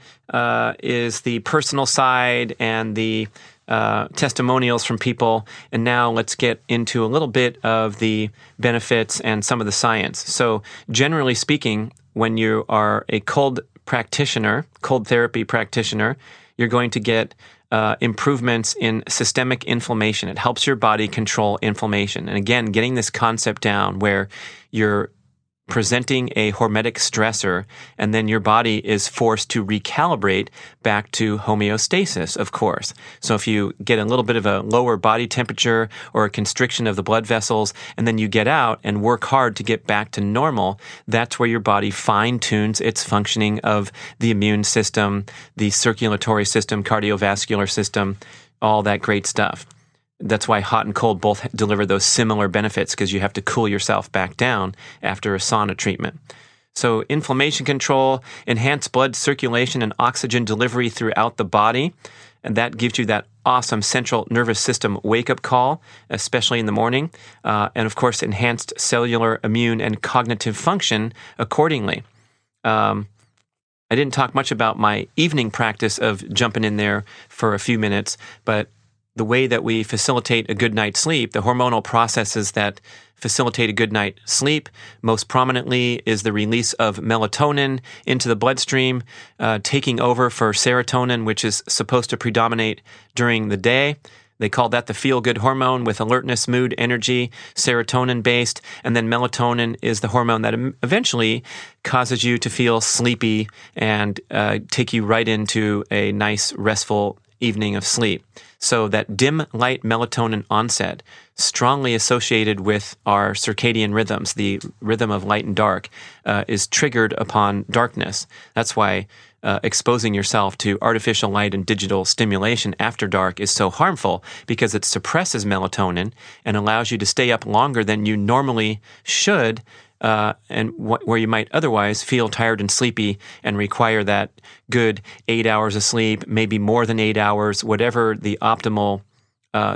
Speaker 1: is the personal side and the testimonials from people. And now let's get into a little bit of the benefits and some of the science. So generally speaking, when you are a cold therapy practitioner, you're going to get improvements in systemic inflammation. It helps your body control inflammation. And again, getting this concept down where you're presenting a hormetic stressor, and then your body is forced to recalibrate back to homeostasis, of course. So if you get a little bit of a lower body temperature or a constriction of the blood vessels, and then you get out and work hard to get back to normal, that's where your body fine-tunes its functioning of the immune system, the circulatory system, cardiovascular system, all that great stuff. That's why hot and cold both deliver those similar benefits, because you have to cool yourself back down after a sauna treatment. So inflammation control, enhanced blood circulation and oxygen delivery throughout the body, and that gives you that awesome central nervous system wake-up call, especially in the morning, and of course enhanced cellular, immune, and cognitive function accordingly. I didn't talk much about my evening practice of jumping in there for a few minutes, but the way that we facilitate a good night's sleep, the hormonal processes that facilitate a good night's sleep, most prominently is the release of melatonin into the bloodstream, taking over for serotonin, which is supposed to predominate during the day. They call that the feel-good hormone, with alertness, mood, energy, serotonin-based. And then melatonin is the hormone that eventually causes you to feel sleepy and take you right into a nice, restful evening of sleep. So that dim light melatonin onset, strongly associated with our circadian rhythms, the rhythm of light and dark, is triggered upon darkness. That's why exposing yourself to artificial light and digital stimulation after dark is so harmful, because it suppresses melatonin and allows you to stay up longer than you normally should, and where you might otherwise feel tired and sleepy and require that good 8 hours of sleep, maybe more than 8 hours, whatever the optimal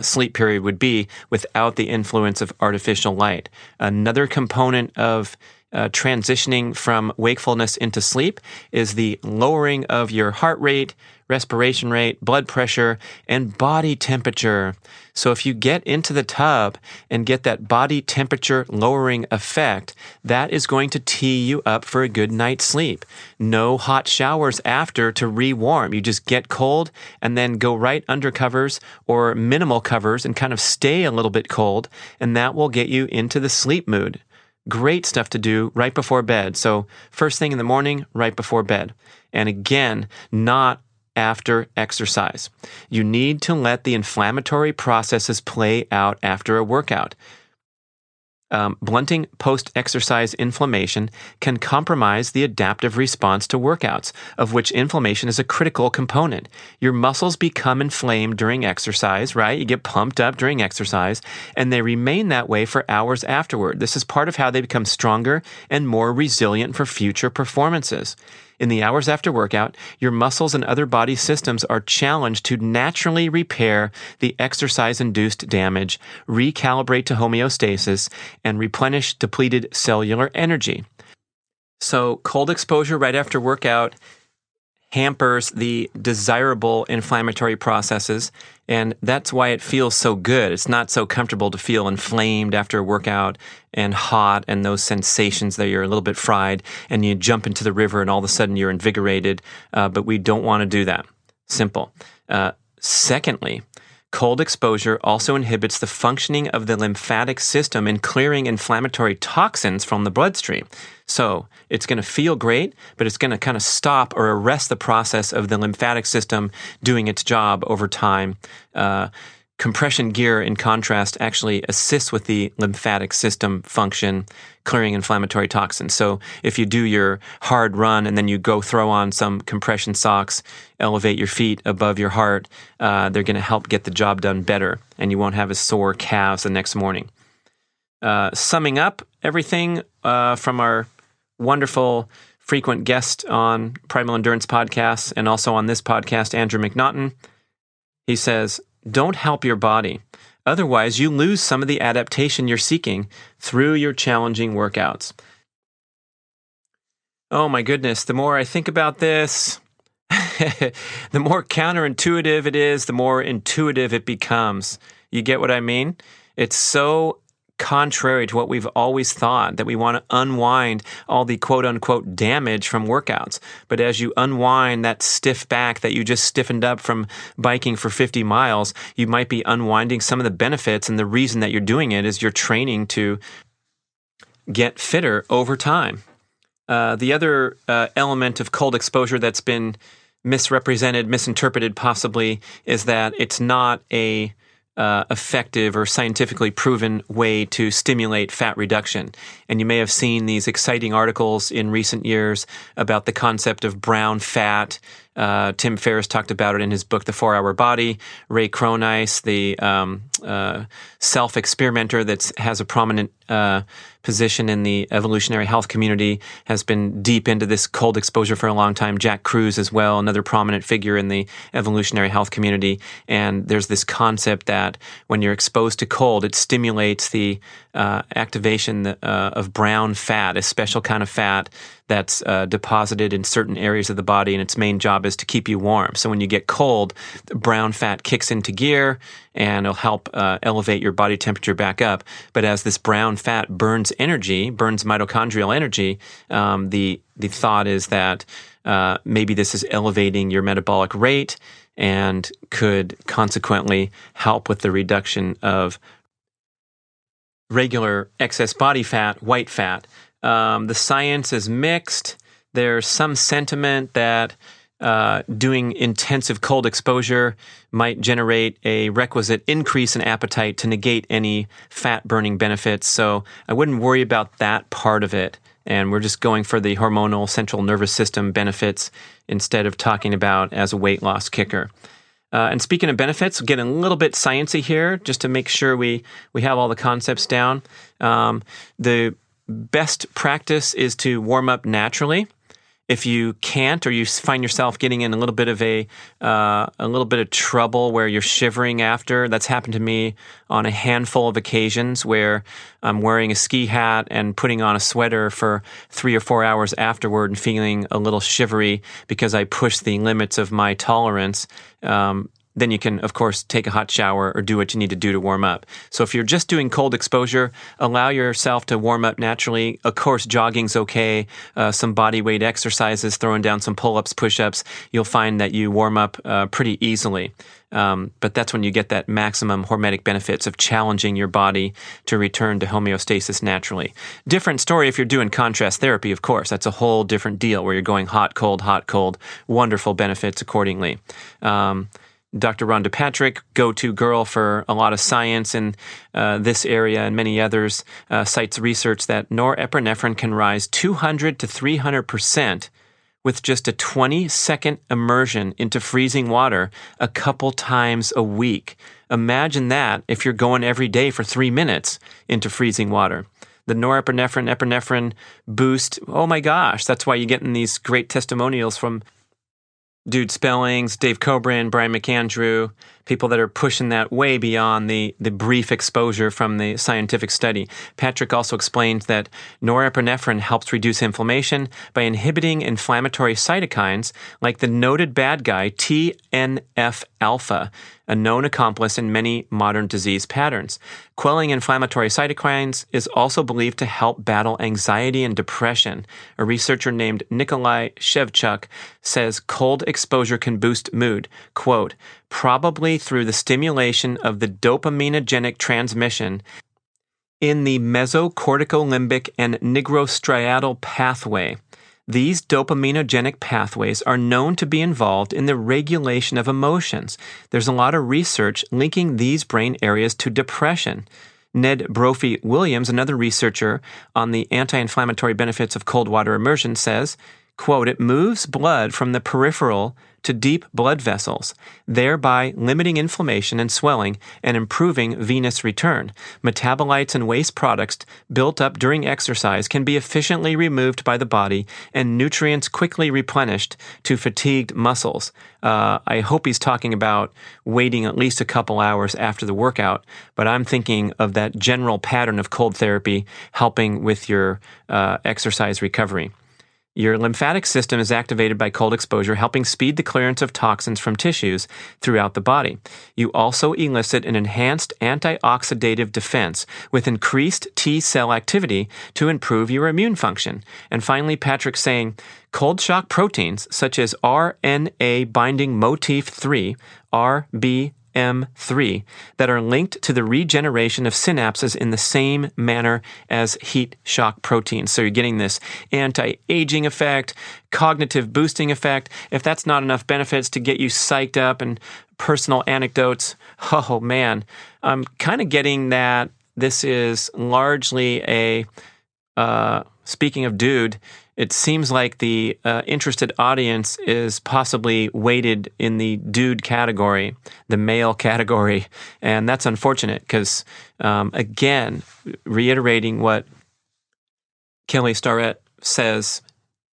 Speaker 1: sleep period would be, without the influence of artificial light. Another component of transitioning from wakefulness into sleep is the lowering of your heart rate, respiration rate, blood pressure, and body temperature. So if you get into the tub and get that body temperature lowering effect, that is going to tee you up for a good night's sleep. No hot showers after to rewarm. You just get cold and then go right under covers or minimal covers and kind of stay a little bit cold, and that will get you into the sleep mood. Great stuff to do right before bed. So first thing in the morning, right before bed. And again, not after exercise. You need to let the inflammatory processes play out after a workout. Blunting post-exercise inflammation can compromise the adaptive response to workouts, of which inflammation is a critical component. Your muscles become inflamed during exercise, right? You get pumped up during exercise, and they remain that way for hours afterward. This is part of how they become stronger and more resilient for future performances. In the hours after workout, your muscles and other body systems are challenged to naturally repair the exercise-induced damage, recalibrate to homeostasis, and replenish depleted cellular energy. So cold exposure right after workout hampers the desirable inflammatory processes, and that's why it feels so good. It's not so comfortable to feel inflamed after a workout and hot and those sensations that you're a little bit fried and you jump into the river and all of a sudden you're invigorated, but we don't want to do that. Simple. Secondly, cold exposure also inhibits the functioning of the lymphatic system in clearing inflammatory toxins from the bloodstream. So it's going to feel great, but it's going to kind of stop or arrest the process of the lymphatic system doing its job over time. Compression gear, in contrast, actually assists with the lymphatic system function, clearing inflammatory toxins. So if you do your hard run and then you go throw on some compression socks, elevate your feet above your heart, they're going to help get the job done better, and you won't have as sore calves the next morning. Summing up everything from our wonderful frequent guest on Primal Endurance podcasts and also on this podcast, Andrew McNaughton, he says, don't help your body. Otherwise, you lose some of the adaptation you're seeking through your challenging workouts. Oh my goodness, the more I think about this, the more counterintuitive it is, the more intuitive it becomes. You get what I mean? It's so contrary to what we've always thought, that we want to unwind all the quote-unquote damage from workouts. But as you unwind that stiff back that you just stiffened up from biking for 50 miles, you might be unwinding some of the benefits, and the reason that you're doing it is you're training to get fitter over time. The other element of cold exposure that's been misrepresented, misinterpreted possibly, is that it's not a effective or scientifically proven way to stimulate fat reduction. And you may have seen these exciting articles in recent years about the concept of brown fat. Tim Ferriss talked about it in his book, The 4-Hour Body. Ray Cronise, the self-experimenter that has a prominent position in the evolutionary health community, has been deep into this cold exposure for a long time. Jack Kruse as well, another prominent figure in the evolutionary health community. And there's this concept that when you're exposed to cold, it stimulates the activation of brown fat, a special kind of fat that's deposited in certain areas of the body, and its main job is to keep you warm. So when you get cold, brown fat kicks into gear, and it'll help elevate your body temperature back up. But as this brown fat burns energy, burns mitochondrial energy, the thought is that maybe this is elevating your metabolic rate and could consequently help with the reduction of regular excess body fat, white fat. The science is mixed. There's some sentiment that doing intensive cold exposure might generate a requisite increase in appetite to negate any fat-burning benefits. So I wouldn't worry about that part of it. And we're just going for the hormonal central nervous system benefits instead of talking about as a weight loss kicker. And speaking of benefits, we'll get a little bit sciencey here just to make sure we have all the concepts down. The best practice is to warm up naturally. If you can't, or you find yourself getting in a little bit of trouble where you're shivering after, that's happened to me on a handful of occasions where I'm wearing a ski hat and putting on a sweater for 3 or 4 hours afterward and feeling a little shivery because I pushed the limits of my tolerance. Then you can, of course, take a hot shower or do what you need to do to warm up. So if you're just doing cold exposure, allow yourself to warm up naturally. Of course, jogging's okay. Some body weight exercises, throwing down some pull-ups, push-ups, you'll find that you warm up pretty easily. But that's when you get that maximum hormetic benefits of challenging your body to return to homeostasis naturally. Different story if you're doing contrast therapy, of course. That's a whole different deal where you're going hot, cold, wonderful benefits accordingly. Dr. Rhonda Patrick, go-to girl for a lot of science in this area and many others, cites research that norepinephrine can rise 200 to 300% with just a 20-second immersion into freezing water a couple times a week. Imagine that if you're going every day for 3 minutes into freezing water. The epinephrine boost, oh my gosh, that's why you're getting these great testimonials from Dude Spellings, Dave Cobran, Brian McAndrew, people that are pushing that way beyond the brief exposure from the scientific study. Patrick also explained that norepinephrine helps reduce inflammation by inhibiting inflammatory cytokines like the noted bad guy TNF-alpha, a known accomplice in many modern disease patterns. Quelling inflammatory cytokines is also believed to help battle anxiety and depression. A researcher named Nikolai Shevchuk says cold exposure can boost mood, quote, probably through the stimulation of the dopaminogenic transmission in the mesocorticolimbic and nigrostriatal pathway. These dopaminogenic pathways are known to be involved in the regulation of emotions. There's a lot of research linking these brain areas to depression. Ned Brophy-Williams, another researcher on the anti-inflammatory benefits of cold water immersion, says, quote, it moves blood from the peripheral to deep blood vessels, thereby limiting inflammation and swelling and improving venous return. Metabolites and waste products built up during exercise can be efficiently removed by the body and nutrients quickly replenished to fatigued muscles. I hope he's talking about waiting at least a couple hours after the workout, but I'm thinking of that general pattern of cold therapy helping with your exercise recovery. Your lymphatic system is activated by cold exposure, helping speed the clearance of toxins from tissues throughout the body. You also elicit an enhanced antioxidative defense with increased T cell activity to improve your immune function. And finally, Patrick's saying, cold shock proteins such as RNA binding motif 3, RBM3, that are linked to the regeneration of synapses in the same manner as heat shock proteins. So you're getting this anti-aging effect, cognitive boosting effect. If that's not enough benefits to get you psyched up and personal anecdotes, oh man, I'm kind of getting that this is largely a, speaking of dude, it seems like the interested audience is possibly weighted in the dude category, the male category, and that's unfortunate because, again, reiterating what Kelly Starrett says,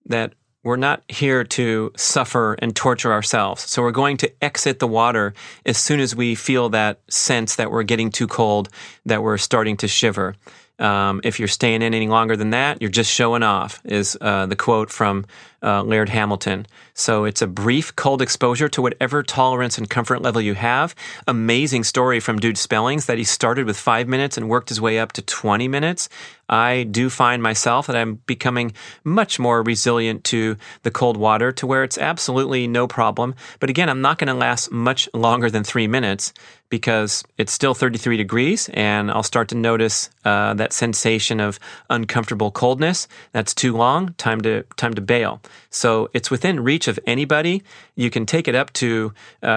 Speaker 1: that we're not here to suffer and torture ourselves. So we're going to exit the water as soon as we feel that sense that we're getting too cold, that we're starting to shiver. If you're staying in any longer than that, you're just showing off, is the quote from Laird Hamilton. So it's a brief cold exposure to whatever tolerance and comfort level you have. Amazing story from Dude Spellings that he started with 5 minutes and worked his way up to 20 minutes. I do find myself that I'm becoming much more resilient to the cold water to where it's absolutely no problem. But again, I'm not going to last much longer than 3 minutes because it's still 33 degrees and I'll start to notice that sensation of uncomfortable coldness. That's too long. Time to bail. So it's within reach of anybody. You can take it up to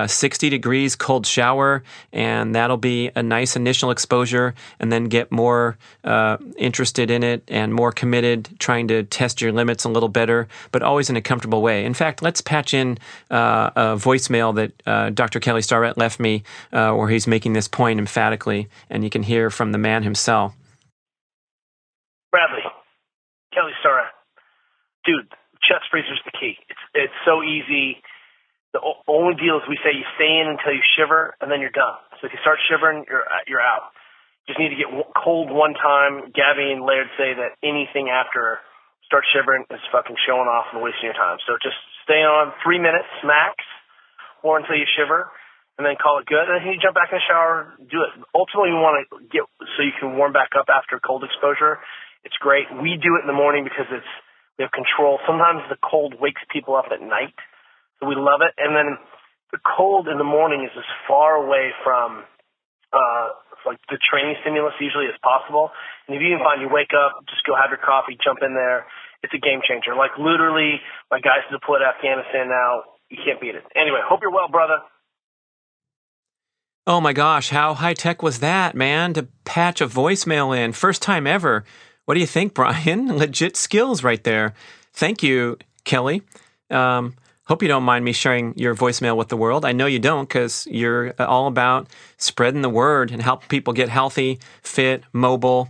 Speaker 1: 60 degrees cold shower, and that'll be a nice initial exposure, and then get more interested in it and more committed, trying to test your limits a little better, but always in a comfortable way. In fact, let's patch in a voicemail that Dr. Kelly Starrett left me where he's making this point emphatically, and you can hear from the man himself.
Speaker 2: Bradley, Kelly Starrett, dude, chest freezer's the key. It's so easy. The only deal is we say you stay in until you shiver, and then you're done. So if you start shivering, you're out. Just need to get cold one time. Gabby and Laird say that anything after start shivering is fucking showing off and wasting your time. So just stay on 3 minutes max, or until you shiver, and then call it good. And then you jump back in the shower, do it. Ultimately, you want to get so you can warm back up after cold exposure. It's great. We do it in the morning because we have control. Sometimes the cold wakes people up at night, so we love it. And then the cold in the morning is as far away from like the training stimulus usually as possible. And if you can find you wake up, just go have your coffee, jump in there. It's a game changer. Like literally, my guys deployed to Afghanistan now. You can't beat it. Anyway, hope you're well, brother.
Speaker 1: Oh my gosh, how high tech was that, man? To patch a voicemail in. First time ever. What do you think, Brian? Legit skills right there. Thank you, Kelly. Hope you don't mind me sharing your voicemail with the world. I know you don't, because you're all about spreading the word and helping people get healthy, fit, mobile,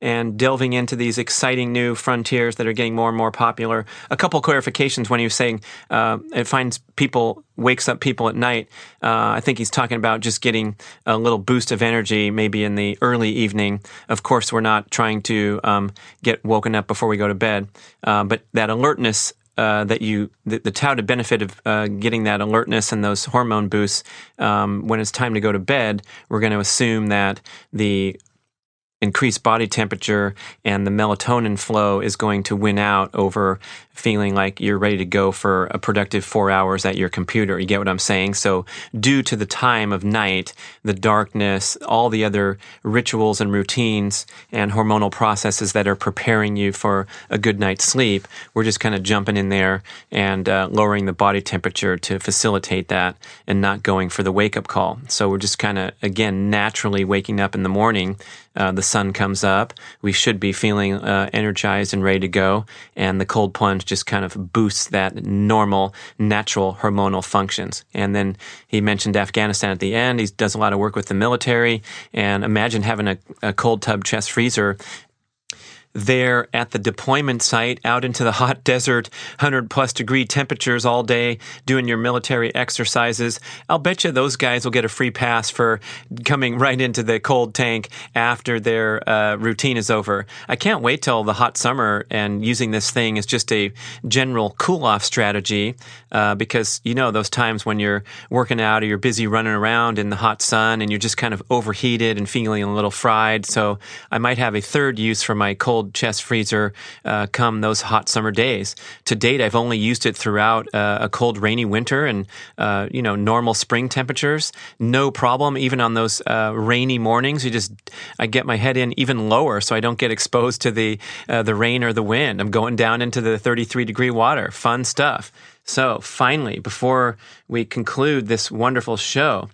Speaker 1: and delving into these exciting new frontiers that are getting more and more popular. A couple clarifications when he was saying it wakes up people at night. I think he's talking about just getting a little boost of energy maybe in the early evening. Of course, we're not trying to get woken up before we go to bed, but that alertness the touted benefit of getting that alertness and those hormone boosts when it's time to go to bed, we're going to assume that the increased body temperature and the melatonin flow is going to win out over feeling like you're ready to go for a productive 4 hours at your computer. You get what I'm saying? So due to the time of night, the darkness, all the other rituals and routines and hormonal processes that are preparing you for a good night's sleep, we're just kind of jumping in there and lowering the body temperature to facilitate that and not going for the wake-up call. So we're just kind of, again, naturally waking up in the morning. The sun comes up. We should be feeling energized and ready to go. And the cold plunge just kind of boosts that normal, natural hormonal functions. And then he mentioned Afghanistan at the end. He does a lot of work with the military. And imagine having a cold tub chest freezer there at the deployment site out into the hot desert, 100+ degree temperatures all day, doing your military exercises. I'll bet you those guys will get a free pass for coming right into the cold tank after their routine is over. I can't wait till the hot summer and using this thing as just a general cool-off strategy because, those times when you're working out or you're busy running around in the hot sun and you're just kind of overheated and feeling a little fried. So I might have a third use for my cold chest freezer come those hot summer days. To date, I've only used it throughout a cold, rainy winter and normal spring temperatures. No problem. Even on those rainy mornings, I get my head in even lower so I don't get exposed to the rain or the wind. I'm going down into the 33-degree water. Fun stuff. So finally, before we conclude this wonderful show,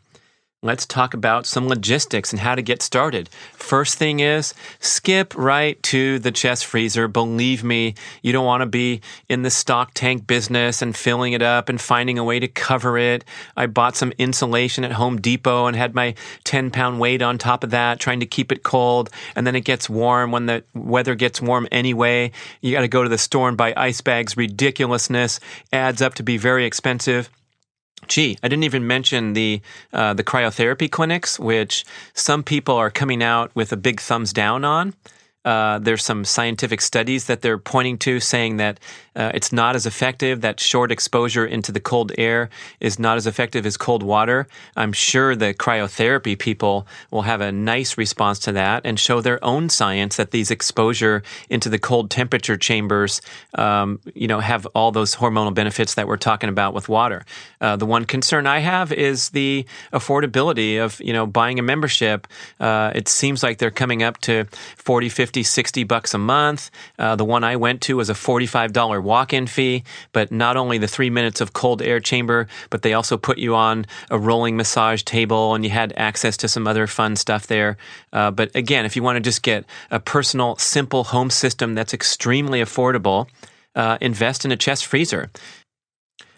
Speaker 1: let's talk about some logistics and how to get started. First thing is, skip right to the chest freezer. Believe me, you don't want to be in the stock tank business and filling it up and finding a way to cover it. I bought some insulation at Home Depot and had my 10-pound weight on top of that, trying to keep it cold. And then it gets warm. When the weather gets warm anyway, you got to go to the store and buy ice bags. Ridiculousness. Adds up to be very expensive. Gee, I didn't even mention the cryotherapy clinics, which some people are coming out with a big thumbs down on. There's some scientific studies that they're pointing to saying that it's not as effective, that short exposure into the cold air is not as effective as cold water. I'm sure the cryotherapy people will have a nice response to that and show their own science that these exposure into the cold temperature chambers, have all those hormonal benefits that we're talking about with water. The one concern I have is the affordability of, buying a membership. It seems like they're coming up to $40, $50, $60 a month. The one I went to was a $45 walk-in fee, but not only the 3 minutes of cold air chamber, but they also put you on a rolling massage table and you had access to some other fun stuff there. But again, if you want to just get a personal, simple home system that's extremely affordable, invest in a chest freezer.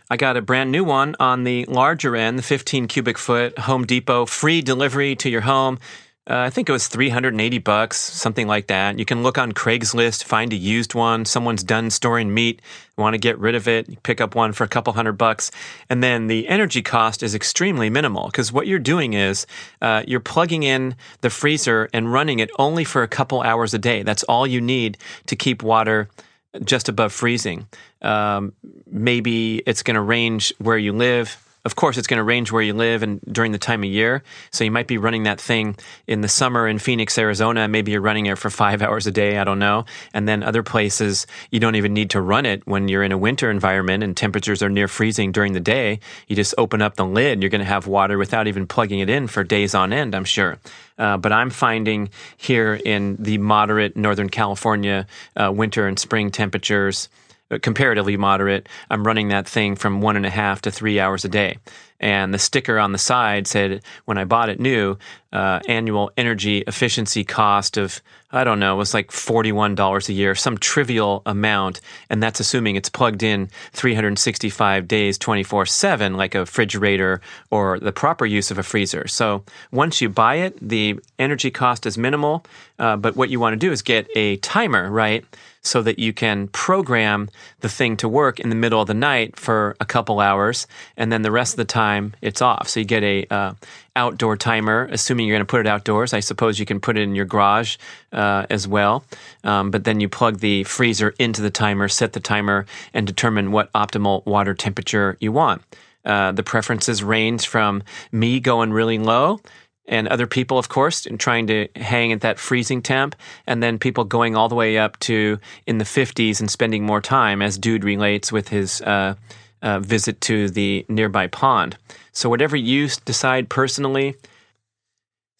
Speaker 1: I got a brand new one on the larger end, the 15 cubic foot Home Depot, free delivery to your home. I think it was $380, something like that. You can look on Craigslist, find a used one. Someone's done storing meat, want to get rid of it, you pick up one for a couple $100. And then the energy cost is extremely minimal because what you're doing is you're plugging in the freezer and running it only for a couple hours a day. That's all you need to keep water just above freezing. Maybe it's going to range where you live. Of course, it's going to range where you live and during the time of year. So you might be running that thing in the summer in Phoenix, Arizona. Maybe you're running it for 5 hours a day. I don't know. And then other places, you don't even need to run it when you're in a winter environment and temperatures are near freezing during the day. You just open up the lid. You're going to have water without even plugging it in for days on end, I'm sure. But I'm finding here in the moderate Northern California winter and spring temperatures, comparatively moderate, I'm running that thing from 1.5 to 3 hours a day. and the sticker on the side said, when I bought it new, annual energy efficiency cost of, I don't know, it was like $41 a year, some trivial amount, and that's assuming it's plugged in 365 days, 24/7, like a refrigerator or the proper use of a freezer. So once you buy it, the energy cost is minimal, but what you want to do is get a timer, right? So that you can program the thing to work in the middle of the night for a couple hours, and then the rest of the time it's off. So you get a outdoor timer, assuming you're going to put it outdoors. I suppose you can put it in your garage as well. But then you plug the freezer into the timer, set the timer, and determine what optimal water temperature you want. The preferences range from me going really low, and other people, of course, trying to hang at that freezing temp, and then people going all the way up to in the 50s and spending more time, as Dude relates with his visit to the nearby pond. So whatever you decide personally,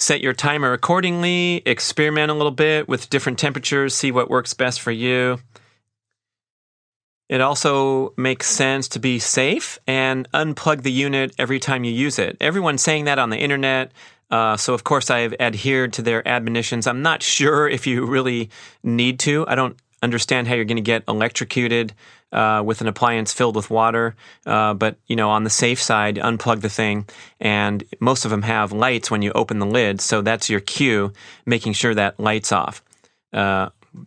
Speaker 1: set your timer accordingly, experiment a little bit with different temperatures, see what works best for you. It also makes sense to be safe and unplug the unit every time you use it. Everyone's saying that on the internet. So, of course, I've adhered to their admonitions. I'm not sure if you really need to. I don't understand how you're going to get electrocuted with an appliance filled with water. But, on the safe side, unplug the thing. And most of them have lights when you open the lid. So that's your cue, making sure that light's off.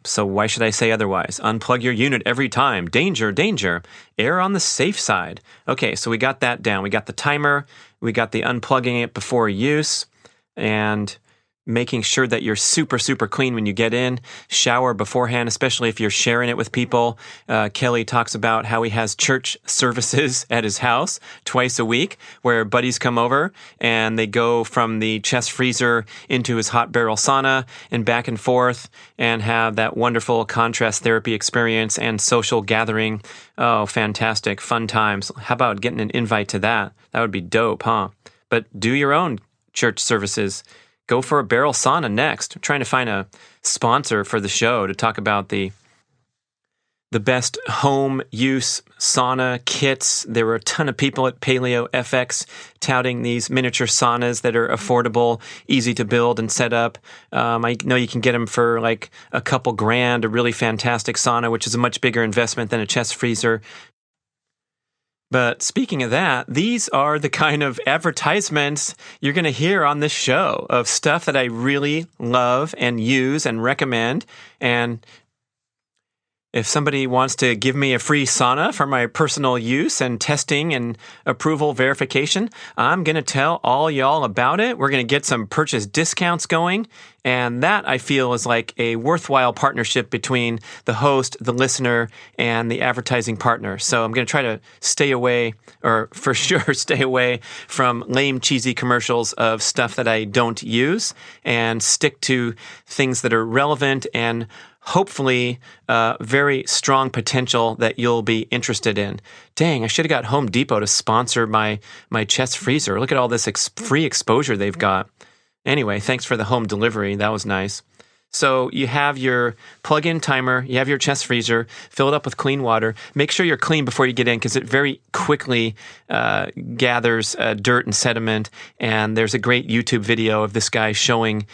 Speaker 1: So why should I say otherwise? Unplug your unit every time. Danger, danger. Err on the safe side. Okay, so we got that down. We got the timer. We got the unplugging it before use, and making sure that you're super, super clean when you get in. Shower beforehand, especially if you're sharing it with people. Kelly talks about how he has church services at his house twice a week, where buddies come over and they go from the chest freezer into his hot barrel sauna and back and forth, and have that wonderful contrast therapy experience and social gathering. Oh, fantastic. Fun times. How about getting an invite to that? That would be dope, huh? But do your own church services. Go for a barrel sauna next. I'm trying to find a sponsor for the show to talk about the best home use sauna kits. There were a ton of people at Paleo FX touting these miniature saunas that are affordable, easy to build and set up. I know you can get them for like a couple grand, a really fantastic sauna, which is a much bigger investment than a chest freezer. But speaking of that, these are the kind of advertisements you're going to hear on this show of stuff that I really love and use and recommend. And if somebody wants to give me a free sauna for my personal use and testing and approval verification, I'm going to tell all y'all about it. We're going to get some purchase discounts going. And that, I feel, is like a worthwhile partnership between the host, the listener, and the advertising partner. So I'm going to try to stay away, or for sure stay away from lame, cheesy commercials of stuff that I don't use, and stick to things that are relevant and hopefully very strong potential that you'll be interested in. Dang, I should have got Home Depot to sponsor my chest freezer. Look at all this free exposure they've got. Anyway, thanks for the home delivery. That was nice. So you have your plug-in timer, you have your chest freezer, fill it up with clean water. Make sure you're clean before you get in, because it very quickly gathers dirt and sediment. And there's a great YouTube video of this guy showing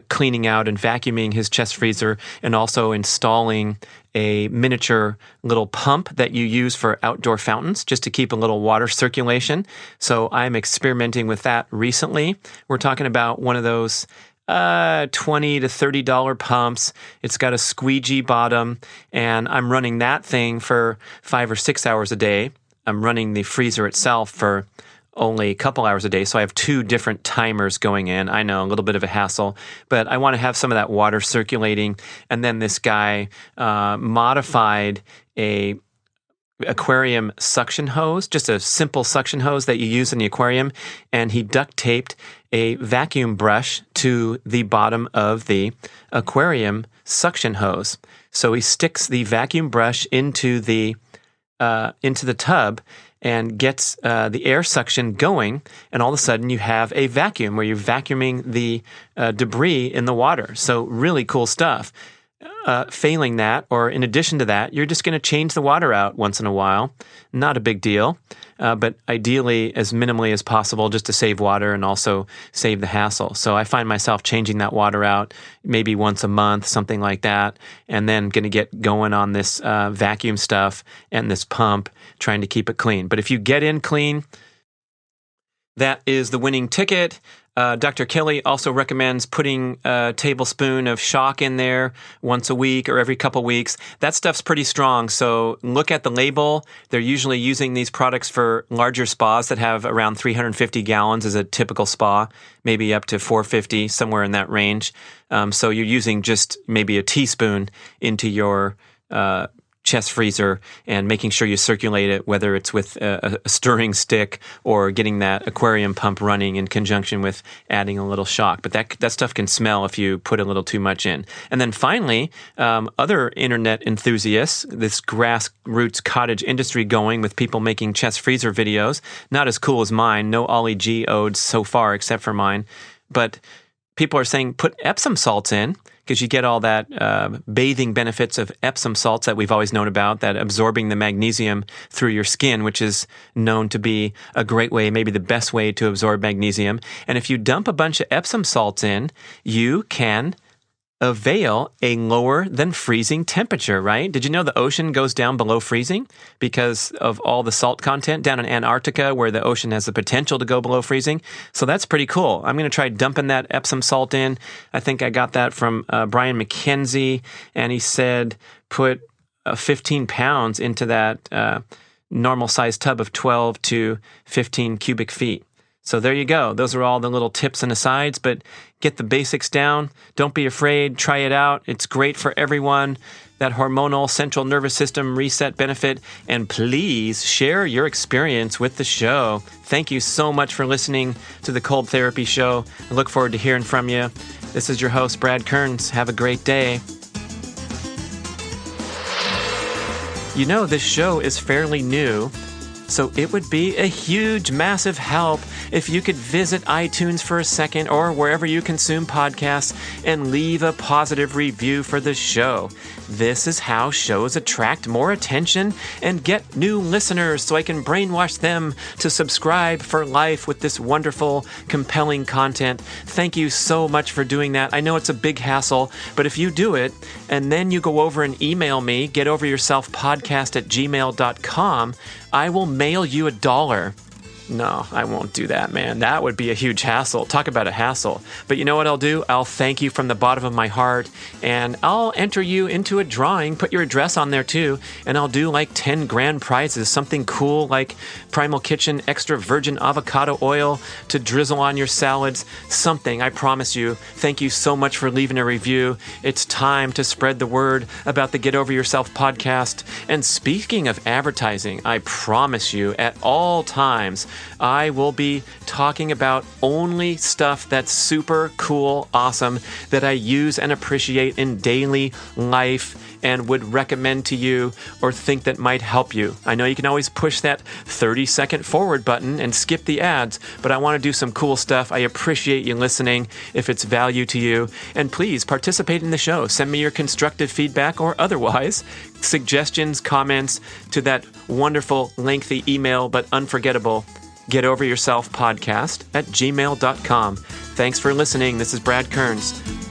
Speaker 1: cleaning out and vacuuming his chest freezer, and also installing a miniature little pump that you use for outdoor fountains, just to keep a little water circulation. So I'm experimenting with that recently. We're talking about one of those $20 to $30 pumps. It's got a squeegee bottom, and I'm running that thing for 5 or 6 hours a day. I'm running the freezer itself for only a couple hours a day, so I have 2 different timers going in. I know, a little bit of a hassle, but I want to have some of that water circulating. And then this guy modified a aquarium suction hose, just a simple suction hose that you use in the aquarium, and he duct taped a vacuum brush to the bottom of the aquarium suction hose. So he sticks the vacuum brush into the tub and gets the air suction going, and all of a sudden you have a vacuum where you're vacuuming the debris in the water. So really cool stuff. Failing that, or in addition to that, you're just going to change the water out once in a while. Not a big deal, but ideally as minimally as possible just to save water and also save the hassle. So I find myself changing that water out maybe once a month, something like that, and then going to get going on this vacuum stuff and this pump, trying to keep it clean. But if you get in clean, that is the winning ticket. Dr. Kelly also recommends putting a tablespoon of shock in there once a week or every couple weeks. That stuff's pretty strong, so look at the label. They're usually using these products for larger spas that have around 350 gallons as a typical spa, maybe up to 450, somewhere in that range. So you're using just maybe a teaspoon into your chest freezer and making sure you circulate it, whether it's with a stirring stick or getting that aquarium pump running in conjunction with adding a little shock. But that stuff can smell if you put a little too much in. And then finally, other internet enthusiasts, this grassroots cottage industry going with people making chest freezer videos, not as cool as mine, no Ollie G odes so far except for mine, but people are saying put Epsom salts in, because you get all that bathing benefits of Epsom salts that we've always known about, that absorbing the magnesium through your skin, which is known to be a great way, maybe the best way to absorb magnesium. And if you dump a bunch of Epsom salts in, you can avail a lower than freezing temperature, right? Did you know the ocean goes down below freezing because of all the salt content down in Antarctica, where the ocean has the potential to go below freezing? So that's pretty cool. I'm going to try dumping that Epsom salt in. I think I got that from Brian McKenzie, and he said put 15 pounds into that normal size tub of 12 to 15 cubic feet. So there you go. Those are all the little tips and asides, but get the basics down. Don't be afraid. Try it out. It's great for everyone. That hormonal central nervous system reset benefit. And please share your experience with the show. Thank you so much for listening to the Cold Therapy Show. I look forward to hearing from you. This is your host, Brad Kearns. Have a great day. You know, this show is fairly new, so it would be a huge, massive help if you could visit iTunes for a second or wherever you consume podcasts and leave a positive review for the show. This is how shows attract more attention and get new listeners, so I can brainwash them to subscribe for life with this wonderful, compelling content. Thank you so much for doing that. I know it's a big hassle, but if you do it and then you go over and email me, getoveryourselfpodcast@gmail.com, I will mail you $1. No, I won't do that, man. That would be a huge hassle. Talk about a hassle. But you know what I'll do? I'll thank you from the bottom of my heart, and I'll enter you into a drawing, put your address on there too, and I'll do like 10 grand prizes, something cool like Primal Kitchen extra virgin avocado oil to drizzle on your salads, something, I promise you. Thank you so much for leaving a review. It's time to spread the word about the Get Over Yourself podcast. And speaking of advertising, I promise you at all times, I will be talking about only stuff that's super cool, awesome, that I use and appreciate in daily life and would recommend to you or think that might help you. I know you can always push that 30-second forward button and skip the ads, but I want to do some cool stuff. I appreciate you listening if it's value to you. And please participate in the show. Send me your constructive feedback or otherwise, suggestions, comments to that wonderful, lengthy email, but unforgettable, getoveryourselfpodcast@gmail.com. Thanks for listening. This is Brad Kearns.